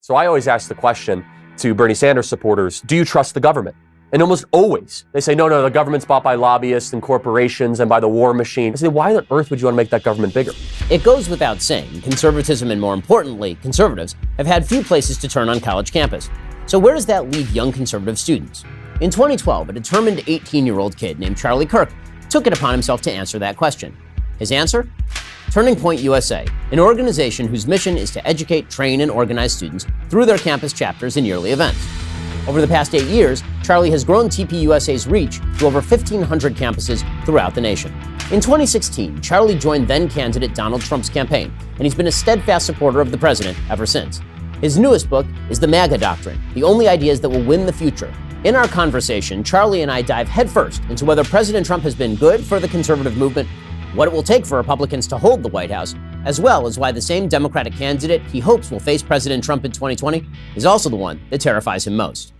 So I always ask the question to Bernie Sanders supporters, do you trust the government? And almost always they say, no, the government's bought by lobbyists and corporations and by the war machine. I say, why on earth would you want to make that government bigger? It goes without saying, conservatism and more importantly, conservatives have had few places to turn on college campus. So where does that leave young conservative students? In 2012, a determined 18-year-old kid named Charlie Kirk took it upon himself to answer that question. His answer? Turning Point USA, an organization whose mission is to educate, train, and organize students through their campus chapters and yearly events. Over the past 8 years, Charlie has grown TPUSA's reach to over 1,500 campuses throughout the nation. In 2016, Charlie joined then-candidate Donald Trump's campaign, and he's been a steadfast supporter of the president ever since. His newest book is The MAGA Doctrine, the only ideas that will win the future. In our conversation, Charlie and I dive headfirst into whether President Trump has been good for the conservative movement, what it will take for Republicans to hold the White House, as well as why the same Democratic candidate he hopes will face President Trump in 2020 is also the one that terrifies him most.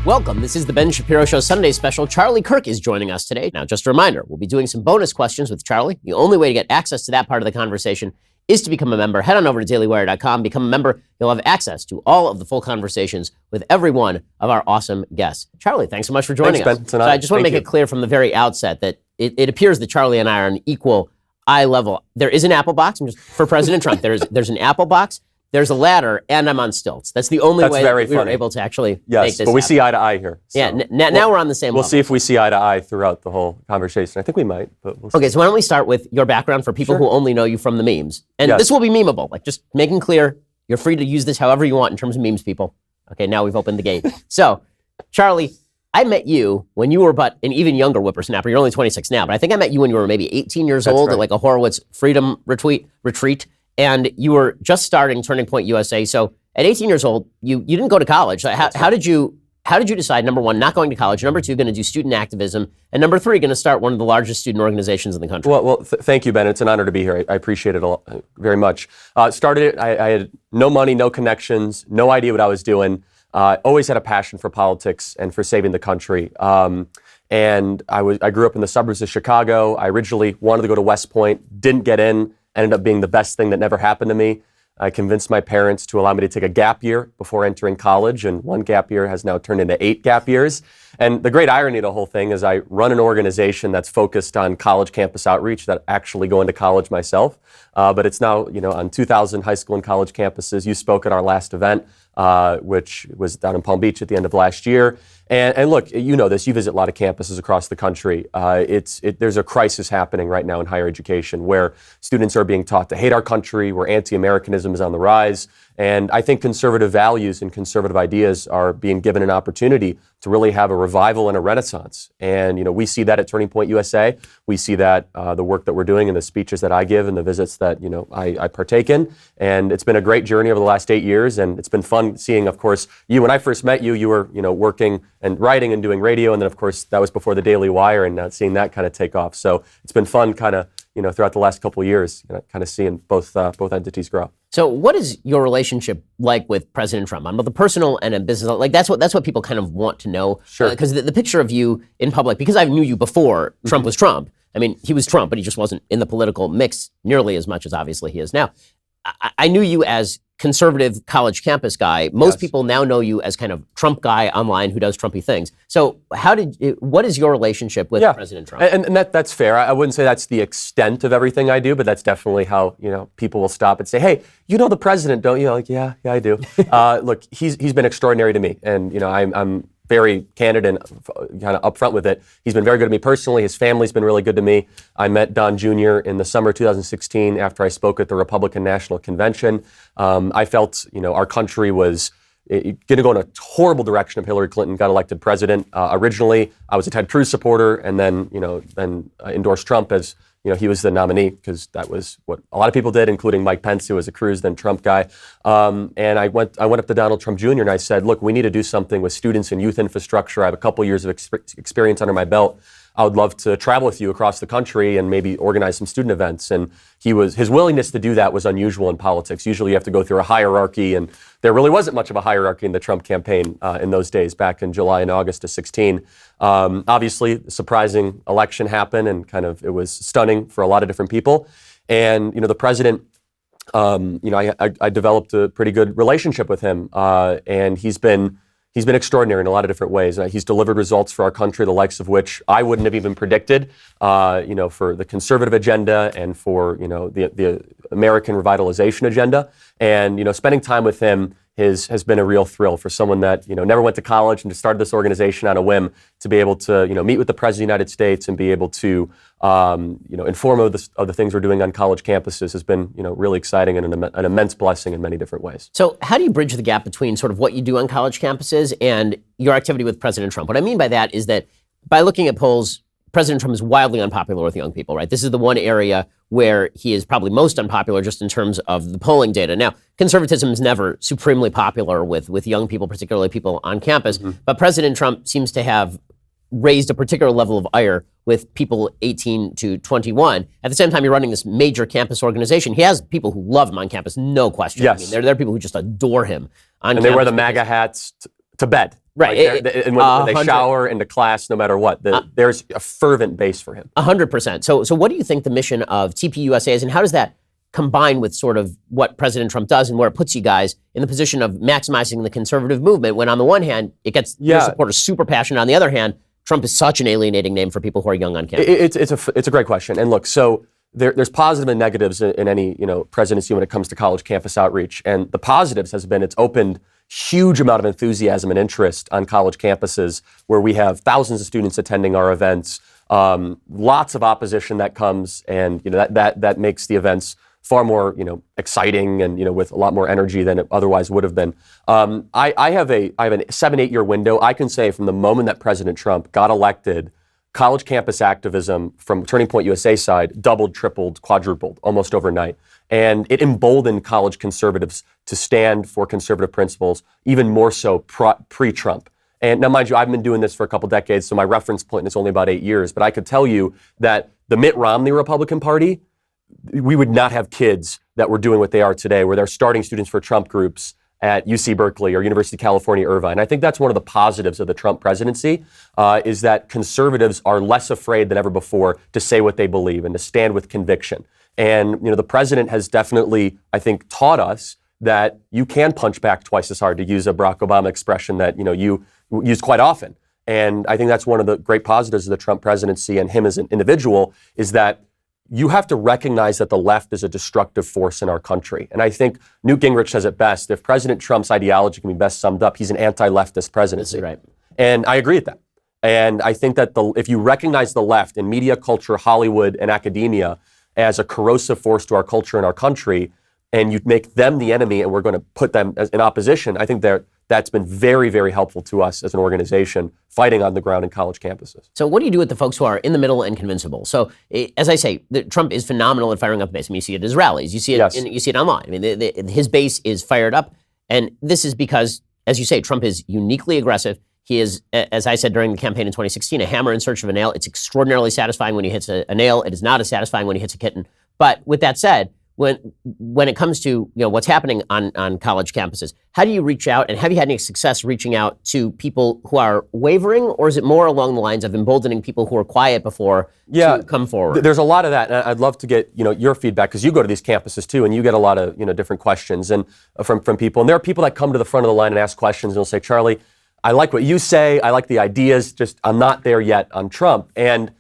Welcome. This is the Ben Shapiro Show Sunday special. Charlie Kirk is joining us today. Now, just a reminder, we'll be doing some bonus questions with Charlie. The only way to get access to that part of the conversation is to become a member. Head on over to dailywire.com, become a member. You'll have access to all of the full conversations with every one of our awesome guests. Charlie, thanks so much for joining us. Ben. So I just want to make it clear from the very outset that it appears that Charlie and I are on equal eye level. There is an Apple box for President Trump. There's an Apple box. There's a ladder, and I'm on stilts. That's the only way that we were able to actually make this but we happen. see eye to eye here. So Yeah, now we're on the same level. We'll see if we see eye to eye throughout the whole conversation. I think we might, but we'll see. Okay, so why don't we start with your background for people who only know you from the memes. And Yes. this will be memeable, like just making clear, you're free to use this however you want in terms of memes, people. Okay, now we've opened the gate. So, Charlie, I met you when you were but an even younger whippersnapper. You're only 26 now, but I think I met you when you were maybe 18 years old at like a Horowitz Freedom retreat. And you were just starting Turning Point USA. So at 18 years old, you didn't go to college. So how did you decide, number one, not going to college, number two, going to do student activism, and number three, going to start one of the largest student organizations in the country? Well, thank you, Ben. It's an honor to be here. I appreciate it very much. Started it, I had no money, no connections, no idea what I was doing. Always had a passion for politics and for saving the country. And I grew up in the suburbs of Chicago. I originally wanted to go to West Point, didn't get in. Ended up being the best thing that never happened to me. I convinced my parents to allow me to take a gap year before entering college, and one gap year has now turned into 8 gap years. And the great irony of the whole thing is I run an organization that's focused on college campus outreach, that actually going to college myself. But it's now, on 2,000 high school and college campuses. You spoke at our last event, which was down in Palm Beach at the end of last year. And look, you know this, you visit a lot of campuses across the country. There's a crisis happening right now in higher education where students are being taught to hate our country, where anti-Americanism is on the rise. And I think conservative values and conservative ideas are being given an opportunity to really have a revival and a renaissance. And, we see that at Turning Point USA. We see that the work that we're doing and the speeches that I give and the visits that, I partake in. And it's been a great journey over the last 8 years. And it's been fun seeing, of course, when I first met you, you were, working and writing and doing radio. And then, of course, that was before the Daily Wire, and now seeing that kind of take off. So it's been fun kind of, throughout the last couple of years, kind of seeing both entities grow. So what is your relationship like with President Trump? On both the personal and a business, like that's what people kind of want to know. Sure. Because the picture of you in public, because I knew you before Trump was Trump. I mean, he was Trump, but he just wasn't in the political mix nearly as much as obviously he is now. I knew you as conservative college campus guy. Most people now know you as kind of Trump guy online who does Trumpy things. So what is your relationship with President Trump? And that's fair. I wouldn't say that's the extent of everything I do, but that's definitely how, people will stop and say, hey, you know the president, don't you? Like, yeah, I do. Look, he's been extraordinary to me. And, I'm very candid and kind of upfront with it. He's been very good to me personally. His family's been really good to me. I met Don Jr. in the summer of 2016 after I spoke at the Republican National Convention. I felt, our country was going to go in a horrible direction if Hillary Clinton got elected president. Originally, I was a Ted Cruz supporter, and then, endorsed Trump as, he was the nominee, because that was what a lot of people did, including Mike Pence, who was a Cruz, then Trump guy. And I went up to Donald Trump Jr. and I said, look, we need to do something with students and youth infrastructure. I have a couple years of experience under my belt. I would love to travel with you across the country and maybe organize some student events. And his willingness to do that was unusual in politics. Usually you have to go through a hierarchy, and there really wasn't much of a hierarchy in the Trump campaign in those days, back in July and August of 2016. Obviously, a surprising election happened, and it was stunning for a lot of different people. And, the president, I developed a pretty good relationship with him, and he's been extraordinary in a lot of different ways. He's delivered results for our country, the likes of which I wouldn't have even predicted, for the conservative agenda and for, the American revitalization agenda. And, spending time with him has been a real thrill for someone that, never went to college and just started this organization on a whim, to be able to, meet with the President of the United States and be able to, inform of the things we're doing on college campuses has been, really exciting and an immense blessing in many different ways. So how do you bridge the gap between sort of what you do on college campuses and your activity with President Trump? What I mean by that is that by looking at polls, President Trump is wildly unpopular with young people, right? This is the one area where he is probably most unpopular just in terms of the polling data. Now, conservatism is never supremely popular with young people, particularly people on campus, but President Trump seems to have raised a particular level of ire with people 18 to 21. At the same time, you're running this major campus organization. He has people who love him on campus, no question. Yes. There are people who just adore him on campus. And they wear the MAGA hats to bed. Right. And when they shower into class, no matter what, there's a fervent base for him. 100%. So what do you think the mission of TPUSA is, and how does that combine with sort of what President Trump does and where it puts you guys in the position of maximizing the conservative movement, when on the one hand, it gets your supporters super passionate, on the other hand, Trump is such an alienating name for people who are young on campus? It's a great question. And look, so there's positive and negatives in any presidency when it comes to college campus outreach. And the positives has been it's opened huge amount of enthusiasm and interest on college campuses, where we have thousands of students attending our events, lots of opposition that comes, and that makes the events far more exciting and with a lot more energy than it otherwise would have been. I have a 7-8 year window. I can say from the moment that President Trump got elected, college campus activism from Turning Point USA side doubled, tripled, quadrupled almost overnight. And it emboldened college conservatives to stand for conservative principles, even more so pre-Trump. And now, mind you, I've been doing this for a couple decades, so my reference point is only about 8 years. But I could tell you that the Mitt Romney Republican Party, we would not have kids that were doing what they are today, where they're starting students for Trump groups at UC Berkeley or University of California, Irvine. I think that's one of the positives of the Trump presidency, is that conservatives are less afraid than ever before to say what they believe and to stand with conviction. And the president has definitely, I think, taught us that you can punch back twice as hard, to use a Barack Obama expression that you use quite often. And I think that's one of the great positives of the Trump presidency and him as an individual, is that you have to recognize that the left is a destructive force in our country. And I think Newt Gingrich says it best: if President Trump's ideology can be best summed up, he's an anti-leftist presidency. Right. And I agree with that. And I think that if you recognize the left in media, culture, Hollywood, and academia as a corrosive force to our culture and our country, and you make them the enemy and we're going to put them in opposition, I think that's been very, very helpful to us as an organization fighting on the ground in college campuses. So what do you do with the folks who are in the middle and convincible? So as I say, Trump is phenomenal at firing up the base. I mean, you see it at his rallies. You see it, you see it online. I mean, his base is fired up. And this is because, as you say, Trump is uniquely aggressive. He is, as I said during the campaign in 2016, a hammer in search of a nail. It's extraordinarily satisfying when he hits a nail. It is not as satisfying when he hits a kitten. But with that said, when it comes to what's happening on college campuses, how do you reach out, and have you had any success reaching out to people who are wavering, or is it more along the lines of emboldening people who were quiet before to come forward? There's a lot of that, and I'd love to get your feedback, because you go to these campuses too, and you get a lot of different questions and from people. And there are people that come to the front of the line and ask questions, and they'll say, "Charlie, I like what you say. I like the ideas. Just I'm not there yet on Trump." And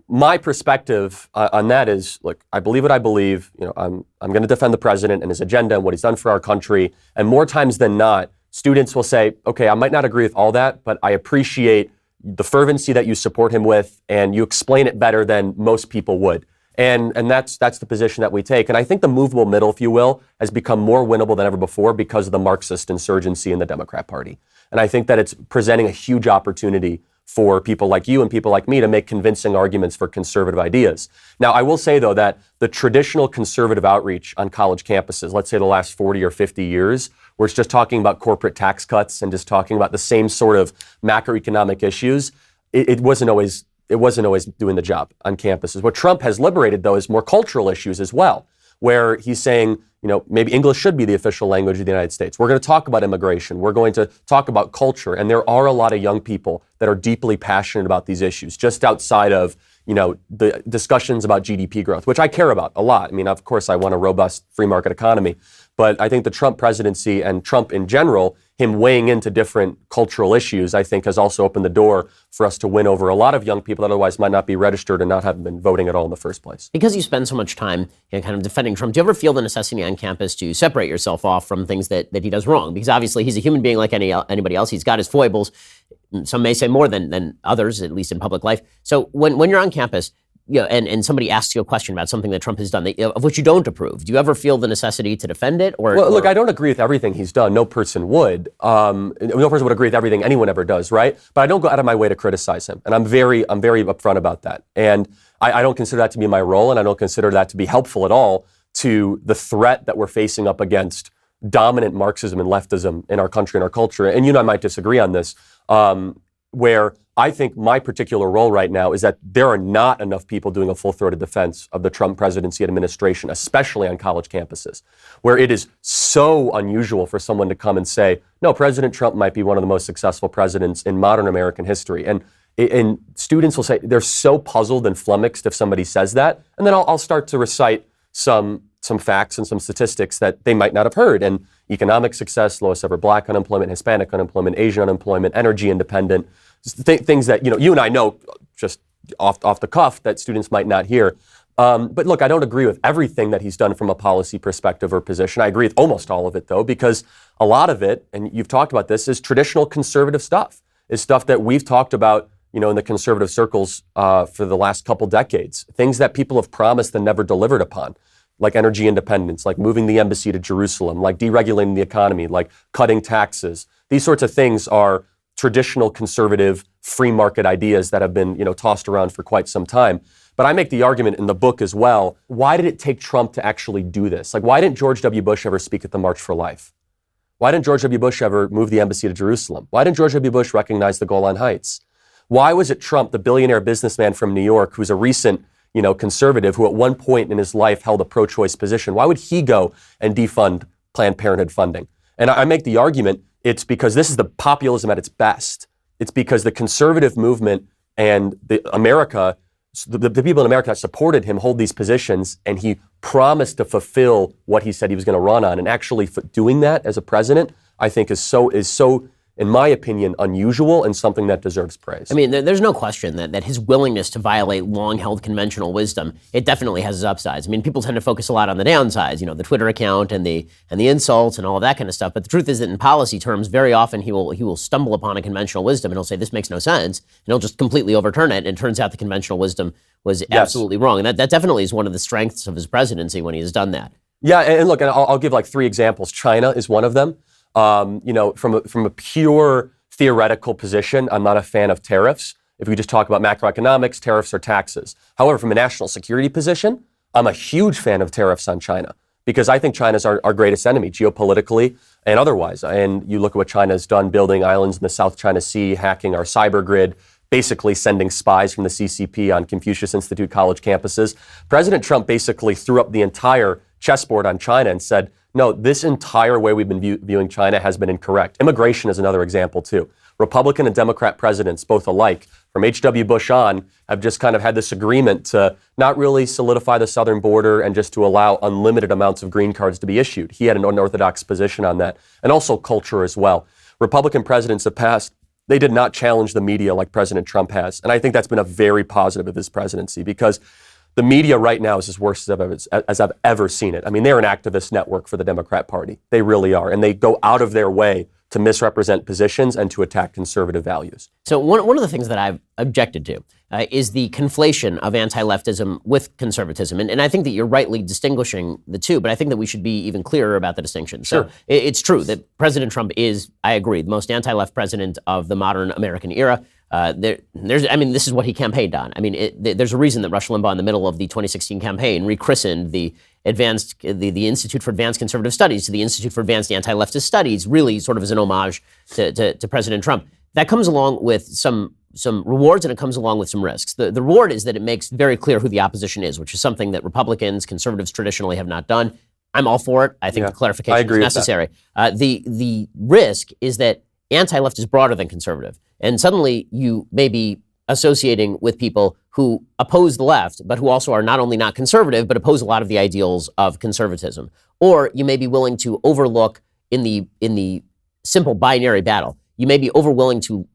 my perspective on that is, look, I believe what I believe. I'm going to defend the president and his agenda and what he's done for our country. And more times than not, students will say, okay, I might not agree with all that, but I appreciate the fervency that you support him with, and you explain it better than most people would. And that's the position that we take. And I think the movable middle, if you will, has become more winnable than ever before because of the Marxist insurgency in the Democrat Party. And I think that it's presenting a huge opportunity for people like you and people like me to make convincing arguments for conservative ideas. Now, I will say, though, that the traditional conservative outreach on college campuses, let's say the last 40 or 50 years, where it's just talking about corporate tax cuts and just talking about the same sort of macroeconomic issues, it wasn't always it wasn't always doing the job on campuses. What Trump has liberated, though, is more cultural issues as well, where he's saying, maybe English should be the official language of the United States. We're going to talk about immigration. We're going to talk about culture. And there are a lot of young people that are deeply passionate about these issues, just outside of, the discussions about GDP growth, which I care about a lot. I mean, of course, I want a robust free market economy. But I think the Trump presidency and Trump in general, him weighing into different cultural issues, I think has also opened the door for us to win over a lot of young people that otherwise might not be registered and not have been voting at all in the first place. Because you spend so much time kind of defending Trump, do you ever feel the necessity on campus to separate yourself off from things that he does wrong? Because obviously he's a human being like anybody else. He's got his foibles. Some may say more than others, at least in public life. So when you're on campus, and somebody asks you a question about something that Trump has done of which you don't approve, do you ever feel the necessity to defend it? Look, I don't agree with everything he's done. No person would. No person would agree with everything anyone ever does, right? But I don't go out of my way to criticize him, and I'm very upfront about that. And I don't consider that to be my role, and I don't consider that to be helpful at all to the threat that we're facing up against dominant Marxism and leftism in our country and our culture. And you and I might disagree on this, where I think my particular role right now is that there are not enough people doing a full-throated defense of the Trump presidency and administration, especially on college campuses, where it is so unusual for someone to come and say, no, President Trump might be one of the most successful presidents in modern American history. And students will say they're so puzzled and flummoxed if somebody says that. And then I'll start to recite some facts and some statistics that they might not have heard. And economic success, lowest ever black unemployment, Hispanic unemployment, Asian unemployment, energy independent, things that, you and I know just off the cuff that students might not hear. But look, I don't agree with everything that he's done from a policy perspective or position. I agree with almost all of it, though, because a lot of it, and you've talked about this, is traditional conservative stuff. Is stuff that we've talked about, in the conservative circles for the last couple decades. Things that people have promised and never delivered upon, like energy independence, like moving the embassy to Jerusalem, like deregulating the economy, like cutting taxes. These sorts of things are traditional conservative free market ideas that have been, tossed around for quite some time. But I make the argument in the book as well, why did it take Trump to actually do this? Like, why didn't George W. Bush ever speak at the March for Life? Why didn't George W. Bush ever move the embassy to Jerusalem? Why didn't George W. Bush recognize the Golan Heights? Why was it Trump, the billionaire businessman from New York, who's a recent, conservative, who at one point in his life held a pro-choice position, why would he go and defund Planned Parenthood funding? And I make the argument, it's because this is the populism at its best. It's because the conservative movement and the people in America that supported him hold these positions, and he promised to fulfill what he said he was going to run on. And actually doing that as a president, I think is so, in my opinion, unusual and something that deserves praise. I mean, there's no question that his willingness to violate long-held conventional wisdom, it definitely has its upsides. I mean, people tend to focus a lot on the downsides, the Twitter account and the insults and all of that kind of stuff. But the truth is that in policy terms, very often he will stumble upon a conventional wisdom and he'll say, this makes no sense, and he'll just completely overturn it. And it turns out the conventional wisdom was absolutely wrong. And that definitely is one of the strengths of his presidency when he has done that. Yeah, and look, and I'll give like 3 examples. China is one of them. From a pure theoretical position, I'm not a fan of tariffs. If we just talk about macroeconomics, tariffs are taxes. However, from a national security position, I'm a huge fan of tariffs on China because I think China's our greatest enemy, geopolitically and otherwise. And you look at what China's done, building islands in the South China Sea, hacking our cyber grid, basically sending spies from the CCP on Confucius Institute college campuses. President Trump basically threw up the entire chessboard on China and said, no, this entire way we've been viewing China has been incorrect. Immigration is another example, too. Republican and Democrat presidents, both alike, from H.W. Bush on, have just kind of had this agreement to not really solidify the southern border and just to allow unlimited amounts of green cards to be issued. He had an unorthodox position on that, and also culture as well. Republican presidents have passed, they did not challenge the media like President Trump has, and I think that's been a very positive of his presidency because the media right now is as worse as I've ever seen it. I mean, they're an activist network for the Democrat Party. They really are. And they go out of their way to misrepresent positions and to attack conservative values. So one of the things that I've objected to is the conflation of anti-leftism with conservatism. And I think that you're rightly distinguishing the two, but I think that we should be even clearer about the distinction. Sure. So it's true that President Trump is, I agree, the most anti-left president of the modern American era. This is what he campaigned on. I mean, there's a reason that Rush Limbaugh in the middle of the 2016 campaign rechristened the Institute for Advanced Conservative Studies to the Institute for Advanced Anti-Leftist Studies, really sort of as an homage to President Trump. That comes along with some some rewards and it comes along with some risks. The reward is that it makes very clear who the opposition is, which is something that Republicans, conservatives traditionally have not done. I'm all for it. I think the clarification is necessary. The risk is that anti-left is broader than conservative. And suddenly you may be associating with people who oppose the left, but who also are not only not conservative, but oppose a lot of the ideals of conservatism. Or you may be willing to overlook in the simple binary battle, you may be willing to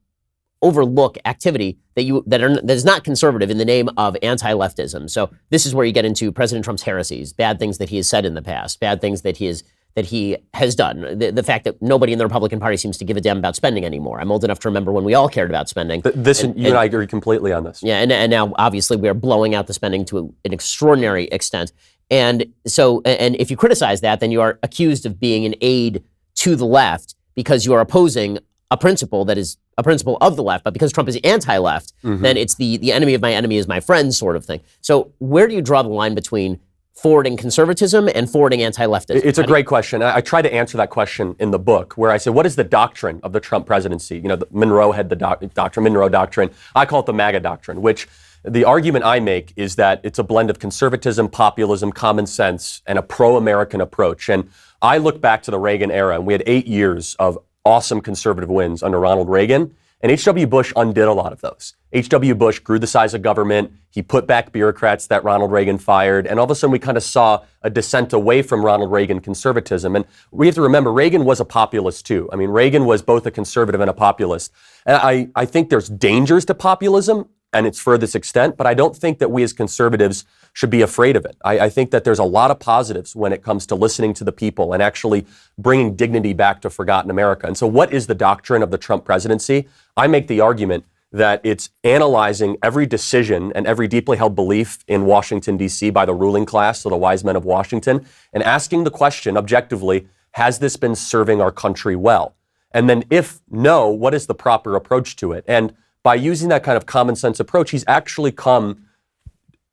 overlook activity that is not conservative in the name of anti-leftism. So this is where you get into President Trump's heresies, bad things that he has said in the past, bad things that he has done. The fact that nobody in the Republican Party seems to give a damn about spending anymore. I'm old enough to remember when we all cared about spending. You and I agree completely on this. Yeah, and now obviously we are blowing out the spending to an extraordinary extent. And so, and if you criticize that, then you are accused of being an aid to the left because you are opposing a principle that is a principle of the left. But because Trump is anti-left, then it's the enemy of my enemy is my friend sort of thing. So where do you draw the line between forwarding conservatism and forwarding anti-leftism? It's a great question. I try to answer that question in the book where I say, what is the doctrine of the Trump presidency? Monroe had the Monroe Doctrine. I call it the MAGA Doctrine, which the argument I make is that it's a blend of conservatism, populism, common sense, and a pro-American approach. And I look back to the Reagan era, and we had 8 years of awesome conservative wins under Ronald Reagan. And H.W. Bush undid a lot of those. H.W. Bush grew the size of government. He put back bureaucrats that Ronald Reagan fired. And all of a sudden, we kind of saw a descent away from Ronald Reagan conservatism. And we have to remember, Reagan was a populist, too. I mean, Reagan was both a conservative and a populist. And I think there's dangers to populism and its furthest extent, but I don't think that we as conservatives should be afraid of it. I think that there's a lot of positives when it comes to listening to the people and actually bringing dignity back to forgotten America. And so what is the doctrine of the Trump presidency? I make the argument that it's analyzing every decision and every deeply held belief in Washington, D.C. by the ruling class, so the wise men of Washington, and asking the question objectively, has this been serving our country well? And then if no, what is the proper approach to it? And by using that kind of common sense approach, he's actually come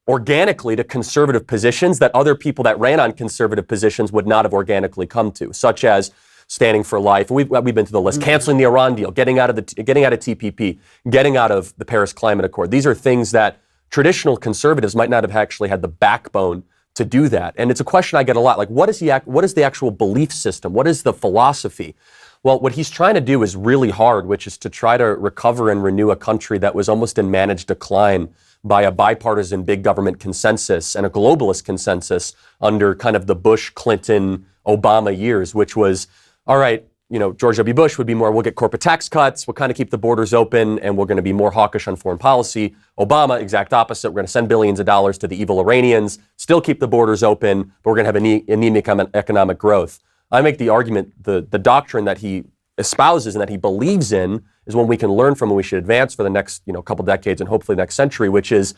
organically to conservative positions that other people that ran on conservative positions would not have organically come to, such as standing for life. We've been to the list, canceling the Iran deal, getting out of TPP, getting out of the Paris Climate Accord. These are things that traditional conservatives might not have actually had the backbone to do that. And it's a question I get a lot, like what is the actual belief system? What is the philosophy? Well, what he's trying to do is really hard, which is to try to recover and renew a country that was almost in managed decline by a bipartisan big government consensus and a globalist consensus under kind of the Bush, Clinton, Obama years, which was, all right, George W. Bush would be more, we'll get corporate tax cuts, we'll kind of keep the borders open, and we're going to be more hawkish on foreign policy. Obama, exact opposite. We're going to send billions of dollars to the evil Iranians, still keep the borders open, but we're going to have anemic economic growth. I make the argument, the doctrine that he espouses and that he believes in is one we can learn from and we should advance for the next couple decades and hopefully next century, which is,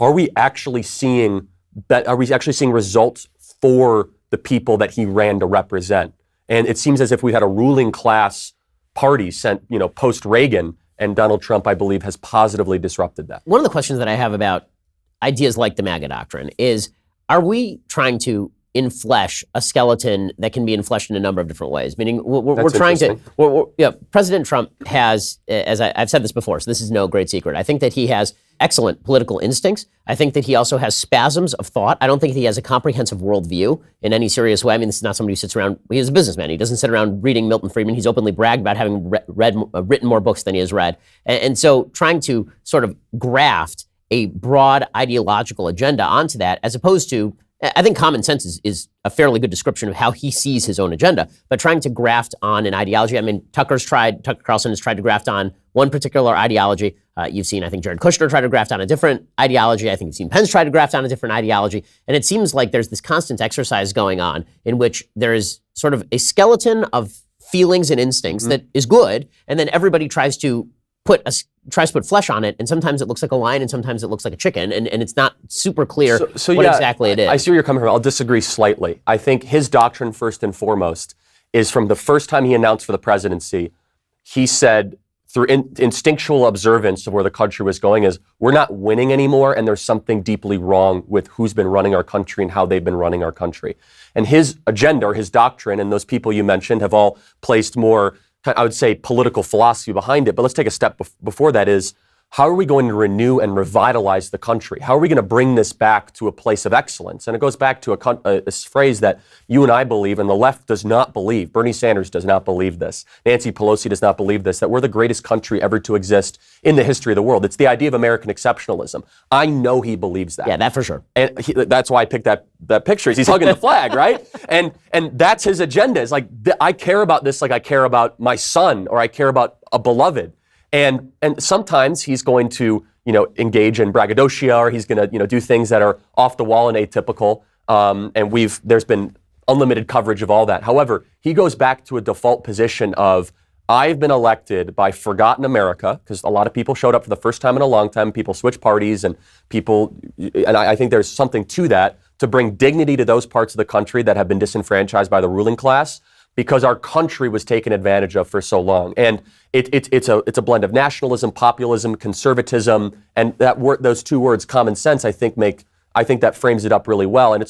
are we actually seeing results for the people that he ran to represent? And it seems as if we had a ruling class party sent, post-Reagan, and Donald Trump, I believe, has positively disrupted that. One of the questions that I have about ideas like the MAGA Doctrine is, are we trying to inflesh a skeleton that can be infleshed in a number of different ways? Meaning, we're trying to. President Trump has, as I've said this before, so this is no great secret. I think that he has excellent political instincts. I think that he also has spasms of thought. I don't think he has a comprehensive worldview in any serious way. I mean, this is not somebody who sits around. He's a businessman. He doesn't sit around reading Milton Friedman. He's openly bragged about having written more books than he has read. And so, trying to sort of graft a broad ideological agenda onto that, as opposed to, I think common sense is a fairly good description of how he sees his own agenda, but trying to graft on an ideology. I mean, Tucker Carlson has tried to graft on one particular ideology. You've seen, I think, Jared Kushner try to graft on a different ideology. I think you've seen Pence try to graft on a different ideology. And it seems like there's this constant exercise going on in which there is sort of a skeleton of feelings and instincts that is good, and then everybody tries to put flesh on it, and sometimes it looks like a lion, and sometimes it looks like a chicken, and it's not super clear what exactly it is. I see where you're coming from. I'll disagree slightly. I think his doctrine, first and foremost, is from the first time he announced for the presidency, he said, through instinctual observance of where the country was going, is we're not winning anymore, and there's something deeply wrong with who's been running our country and how they've been running our country. And his agenda, or his doctrine, and those people you mentioned have all placed more, I would say, political philosophy behind it. But let's take a step before that is, how are we going to renew and revitalize the country? How are we going to bring this back to a place of excellence? And it goes back to a phrase that you and I believe, and the left does not believe. Bernie Sanders does not believe this. Nancy Pelosi does not believe this, that we're the greatest country ever to exist in the history of the world. It's the idea of American exceptionalism. I know he believes that. Yeah, that for sure. And that's why I picked that picture. He's hugging the flag, right? And that's his agenda. It's like, I care about this like I care about my son or I care about a beloved. And sometimes he's going to, engage in braggadocio, or he's going to, do things that are off the wall and atypical. And there's been unlimited coverage of all that. However, he goes back to a default position of, I've been elected by forgotten America, because a lot of people showed up for the first time in a long time. People switch parties and I think there's something to that, to bring dignity to those parts of the country that have been disenfranchised by the ruling class, because our country was taken advantage of for so long. And it's a blend of nationalism, populism, conservatism, and those two words, common sense, I think that frames it up really well. And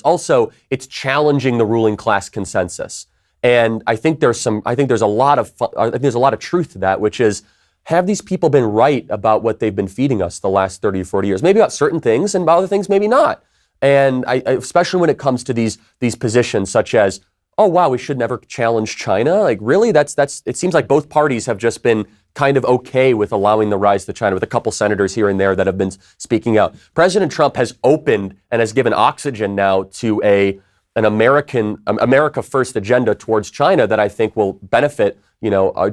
it's challenging the ruling class consensus. And I think there's a lot of truth to that, which is, have these people been right about what they've been feeding us the last 30 or 40 years? Maybe about certain things, and about other things, maybe not. And especially when it comes to these positions such as, oh, wow, we should never challenge China. Like, really? It seems like both parties have just been kind of okay with allowing the rise to China, with a couple senators here and there that have been speaking out. President Trump has opened and has given oxygen now to an America First agenda towards China that I think will benefit, for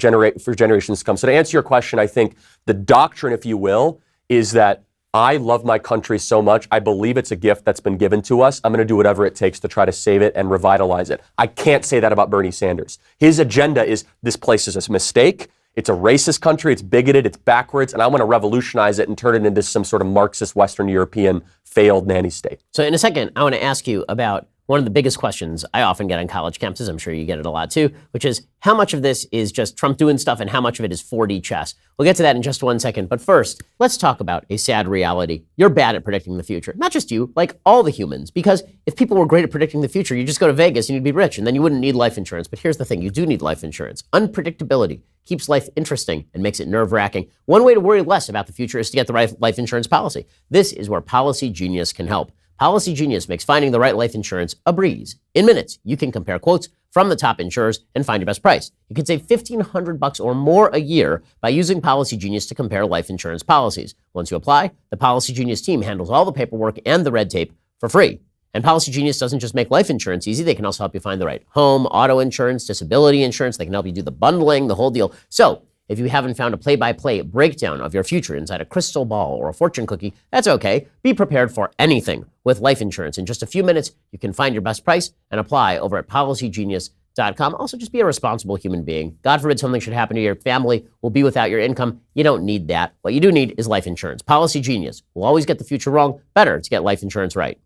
generations to come. So to answer your question, I think the doctrine, if you will, is that I love my country so much. I believe it's a gift that's been given to us. I'm going to do whatever it takes to try to save it and revitalize it. I can't say that about Bernie Sanders. His agenda is, this place is a mistake. It's a racist country. It's bigoted. It's backwards. And I want to revolutionize it and turn it into some sort of Marxist Western European failed nanny state. So in a second, I want to ask you about one of the biggest questions I often get on college campuses. I'm sure you get it a lot too, which is, how much of this is just Trump doing stuff and how much of it is 4D chess? We'll get to that in just 1 second. But first, let's talk about a sad reality. You're bad at predicting the future. Not just you, like all the humans. Because if people were great at predicting the future, you just go to Vegas and you'd be rich, and then you wouldn't need life insurance. But here's the thing, you do need life insurance. Unpredictability keeps life interesting and makes it nerve-wracking. One way to worry less about the future is to get the right life insurance policy. This is where Policy Genius can help. Policy Genius makes finding the right life insurance a breeze. In minutes, you can compare quotes from the top insurers and find your best price. You can save $1,500 or more a year by using Policy Genius to compare life insurance policies. Once you apply, the Policy Genius team handles all the paperwork and the red tape for free. And Policy Genius doesn't just make life insurance easy, they can also help you find the right home, auto insurance, disability insurance. They can help you do the bundling, the whole deal. So, if you haven't found a play-by-play breakdown of your future inside a crystal ball or a fortune cookie, that's okay. Be prepared for anything with life insurance. In just a few minutes, you can find your best price and apply over at policygenius.com. Also, just be a responsible human being. God forbid something should happen to your family, will be without your income. You don't need that. What you do need is life insurance. Policy Genius will always get the future wrong. Better to get life insurance right.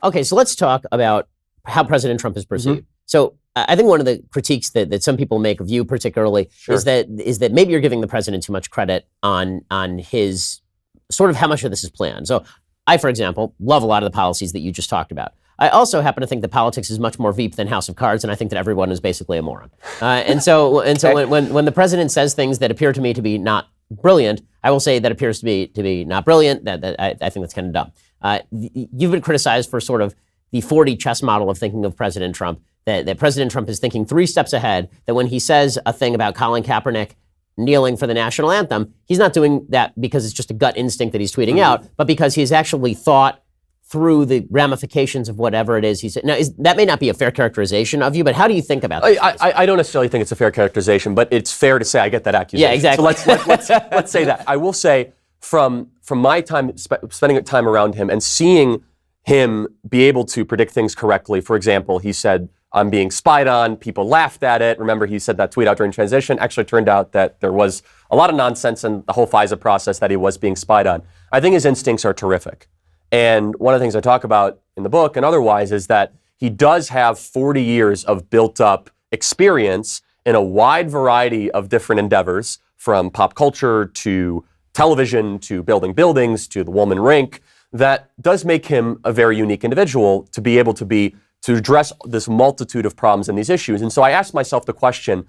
Okay, so let's talk about how President Trump is perceived. So I think one of the critiques that some people make of you particularly is that maybe you're giving the president too much credit on his sort of how much of this is planned. So I, for example, love a lot of the policies that you just talked about. I also happen to think that politics is much more Veep than House of Cards, and I think that everyone is basically a moron. And so when the president says things that appear to me to be not brilliant, I will say that appears to be not brilliant. That I think that's kind of dumb. You've been criticized for sort of the 4D chess model of thinking of President Trump. That President Trump is thinking 3 steps ahead, that when he says a thing about Colin Kaepernick kneeling for the national anthem, he's not doing that because it's just a gut instinct that he's tweeting out, but because he's actually thought through the ramifications of whatever it is he said. Now, that may not be a fair characterization of you, but how do you think about that? I don't necessarily think it's a fair characterization, but it's fair to say I get that accusation. Yeah, exactly. So let's say that. I will say from my time, spending time around him and seeing him be able to predict things correctly. For example, he said, I'm being spied on. People laughed at it. Remember, he said that tweet out during transition. Actually, turned out that there was a lot of nonsense in the whole FISA process that he was being spied on. I think his instincts are terrific. And one of the things I talk about in the book and otherwise is that he does have 40 years of built up experience in a wide variety of different endeavors, from pop culture to television to building buildings to the woman rink, that does make him a very unique individual to be able to address this multitude of problems and these issues. And so I asked myself the question,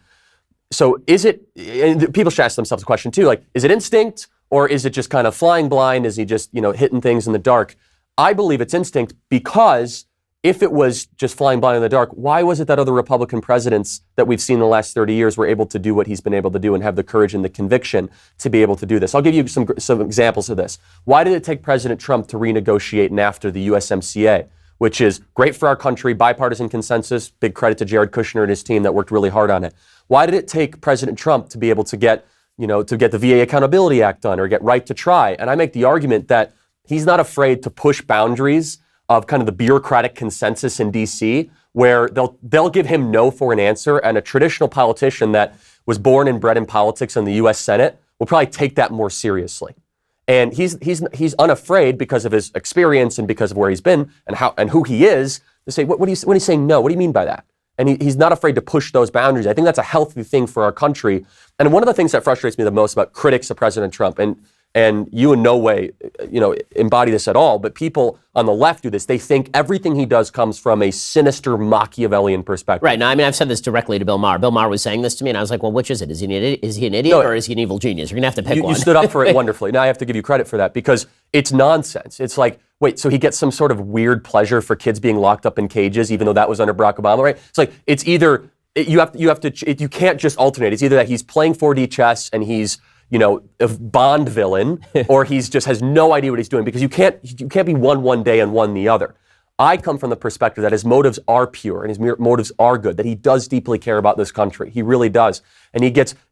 So is it, and people should ask themselves a question too, like, is it instinct or is it just kind of flying blind? Is he just, hitting things in the dark? I believe it's instinct because if it was just flying blind in the dark, why was it that other Republican presidents that we've seen in the last 30 years were able to do what he's been able to do and have the courage and the conviction to be able to do this? I'll give you some examples of this. Why did it take President Trump to renegotiate NAFTA, the USMCA, which is great for our country, bipartisan consensus, big credit to Jared Kushner and his team that worked really hard on it. Why did it take President Trump to be able to get the VA Accountability Act done or get right to try? And I make the argument that he's not afraid to push boundaries of kind of the bureaucratic consensus in DC, where they'll give him no for an answer, and a traditional politician that was born and bred in politics in the U.S. Senate will probably take that more seriously. And he's unafraid because of his experience and because of where he's been and who he is to say, when he's saying no, what do you mean by that? And he's not afraid to push those boundaries. I think that's a healthy thing for our country. And one of the things that frustrates me the most about critics of President Trump, and you in no way, embody this at all, but people on the left do this. They think everything he does comes from a sinister Machiavellian perspective. Right. Now, I've said this directly to Bill Maher. Bill Maher was saying this to me, and I was like, well, which is it? Is he an idiot or is he an evil genius? You're going to have to pick one. You stood up for it wonderfully. Now I have to give you credit for that because it's nonsense. It's like, wait, so he gets some sort of weird pleasure for kids being locked up in cages, even though that was under Barack Obama, right? It's like, it's either, you can't just alternate. It's either that he's playing 4D chess and he's, a Bond villain, or he's just has no idea what he's doing, because you can't be one day and one the other. I come from the perspective that his motives are pure and his motives are good, that he does deeply care about this country. He really does. And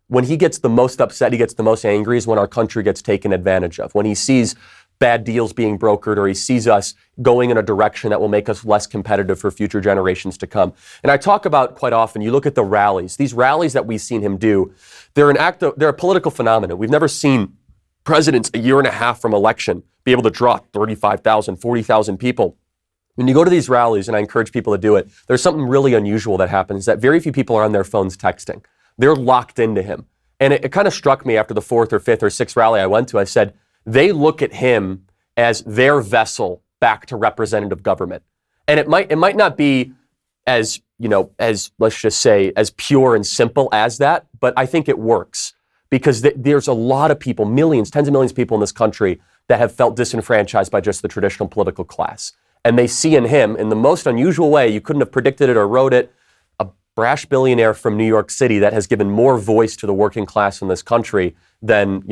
when he gets the most upset, he gets the most angry is when our country gets taken advantage of. When he sees bad deals being brokered, or he sees us going in a direction that will make us less competitive for future generations to come. And I talk about quite often, you look at the rallies, these rallies that we've seen him do, they're a political phenomenon. We've never seen presidents a year and a half from election be able to draw 35,000, 40,000 people. When you go to these rallies, and I encourage people to do it, there's something really unusual that happens, that very few people are on their phones texting. They're locked into him. And it kind of struck me after the fourth or fifth or sixth rally I went to. I said, they look at him as their vessel back to representative government. And it might not be as let's just say, as pure and simple as that, but I think it works, because there's a lot of people, millions, tens of millions of people in this country that have felt disenfranchised by just the traditional political class. And they see in him, in the most unusual way, you couldn't have predicted it or wrote it, a brash billionaire from New York City that has given more voice to the working class in this country than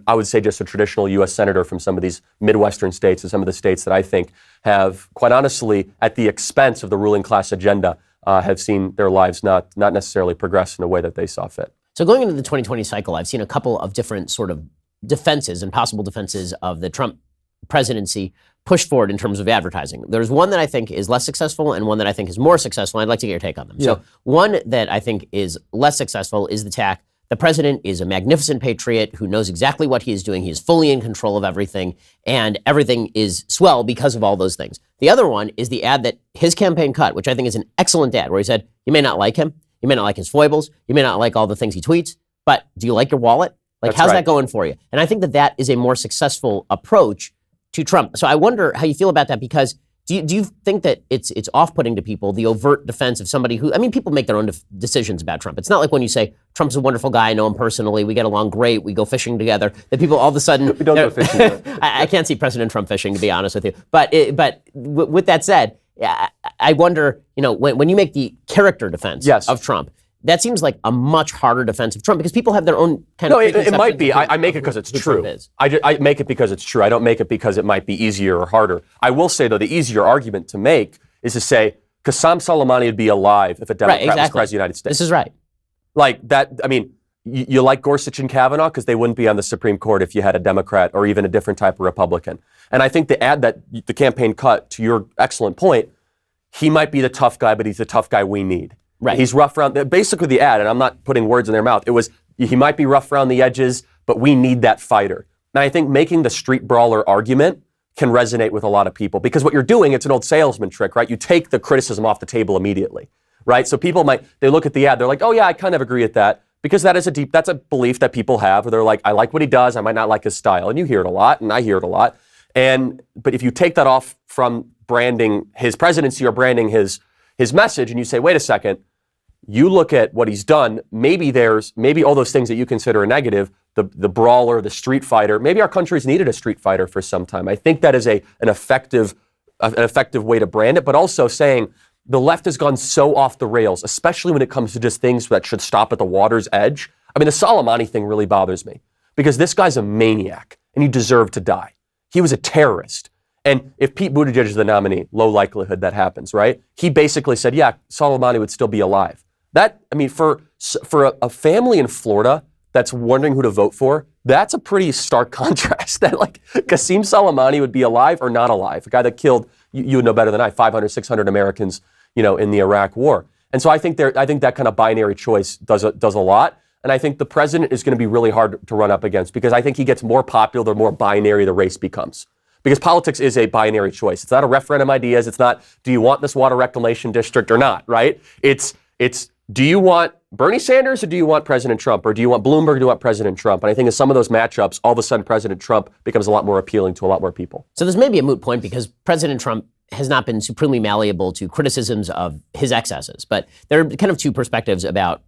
I would say just a traditional U.S. senator from some of these Midwestern states and some of the states that I think have, quite honestly, at the expense of the ruling class agenda, have seen their lives not necessarily progress in a way that they saw fit. So going into the 2020 cycle, I've seen a couple of different sort of defenses and possible defenses of the Trump presidency pushed forward in terms of advertising. There's one that I think is less successful and one that I think is more successful. I'd like to get your take on them. Yeah. So one that I think is less successful is the tack: the president is a magnificent patriot who knows exactly what he is doing. He is fully in control of everything, and everything is swell because of all those things. The other one is the ad that his campaign cut, which I think is an excellent ad, where he said, you may not like him, you may not like his foibles, you may not like all the things he tweets, but do you like your wallet? Like, how's that going for you? And I think that is a more successful approach to Trump. So I wonder how you feel about that, because do you think that it's off-putting to people, the overt defense of somebody who, people make their own decisions about Trump. It's not like when you say, Trump's a wonderful guy, I know him personally, we get along great, we go fishing together, that people all of a sudden... We don't go fishing. I can't see President Trump fishing, to be honest with you. But with that said, I wonder, when you make the character defense of Trump, that seems like a much harder defense of Trump, because people have their own kind of... No, it might be. I make it because it's true. I make it because it's true. I don't make it because it might be easier or harder. I will say, though, the easier argument to make is to say, Qasem Soleimani would be alive if a Democrat was president of the United States. This is right. Like that, you like Gorsuch and Kavanaugh because they wouldn't be on the Supreme Court if you had a Democrat or even a different type of Republican. And I think the ad that the campaign cut, to your excellent point, he might be the tough guy, but he's the tough guy we need. Right. He's rough around, basically the ad, and I'm not putting words in their mouth, it was, he might be rough around the edges, but we need that fighter. And I think making the street brawler argument can resonate with a lot of people, because what you're doing, it's an old salesman trick, right? You take the criticism off the table immediately, right? So people they look at the ad, they're like, oh yeah, I kind of agree with that, because that's a belief that people have, where they're like, I like what he does, I might not like his style. And you hear it a lot, and I hear it a lot. But if you take that off from branding his presidency or branding his message, and you say, wait a second, you look at what he's done, maybe all those things that you consider a negative, the brawler, the street fighter, maybe our country's needed a street fighter for some time. I think that is an effective way to brand it, but also saying the left has gone so off the rails, especially when it comes to just things that should stop at the water's edge. I mean, the Soleimani thing really bothers me because this guy's a maniac and he deserved to die. He was a terrorist. And if Pete Buttigieg is the nominee, low likelihood that happens, right? He basically said, yeah, Soleimani would still be alive. For a family in Florida that's wondering who to vote for, that's a pretty stark contrast that like Qasem Soleimani would be alive or not alive. A guy that killed, you would know better than I, 500, 600 Americans, in the Iraq war. And so I think that kind of binary choice does a lot. And I think the president is going to be really hard to run up against because I think he gets more popular the more binary the race becomes. Because politics is a binary choice. It's not a referendum ideas. It's not, do you want this water reclamation district or not, right? It's do you want Bernie Sanders or do you want President Trump? Or do you want Bloomberg or do you want President Trump? And I think in some of those matchups, all of a sudden President Trump becomes a lot more appealing to a lot more people. So this may be a moot point because President Trump has not been supremely malleable to criticisms of his excesses. But there are kind of two perspectives about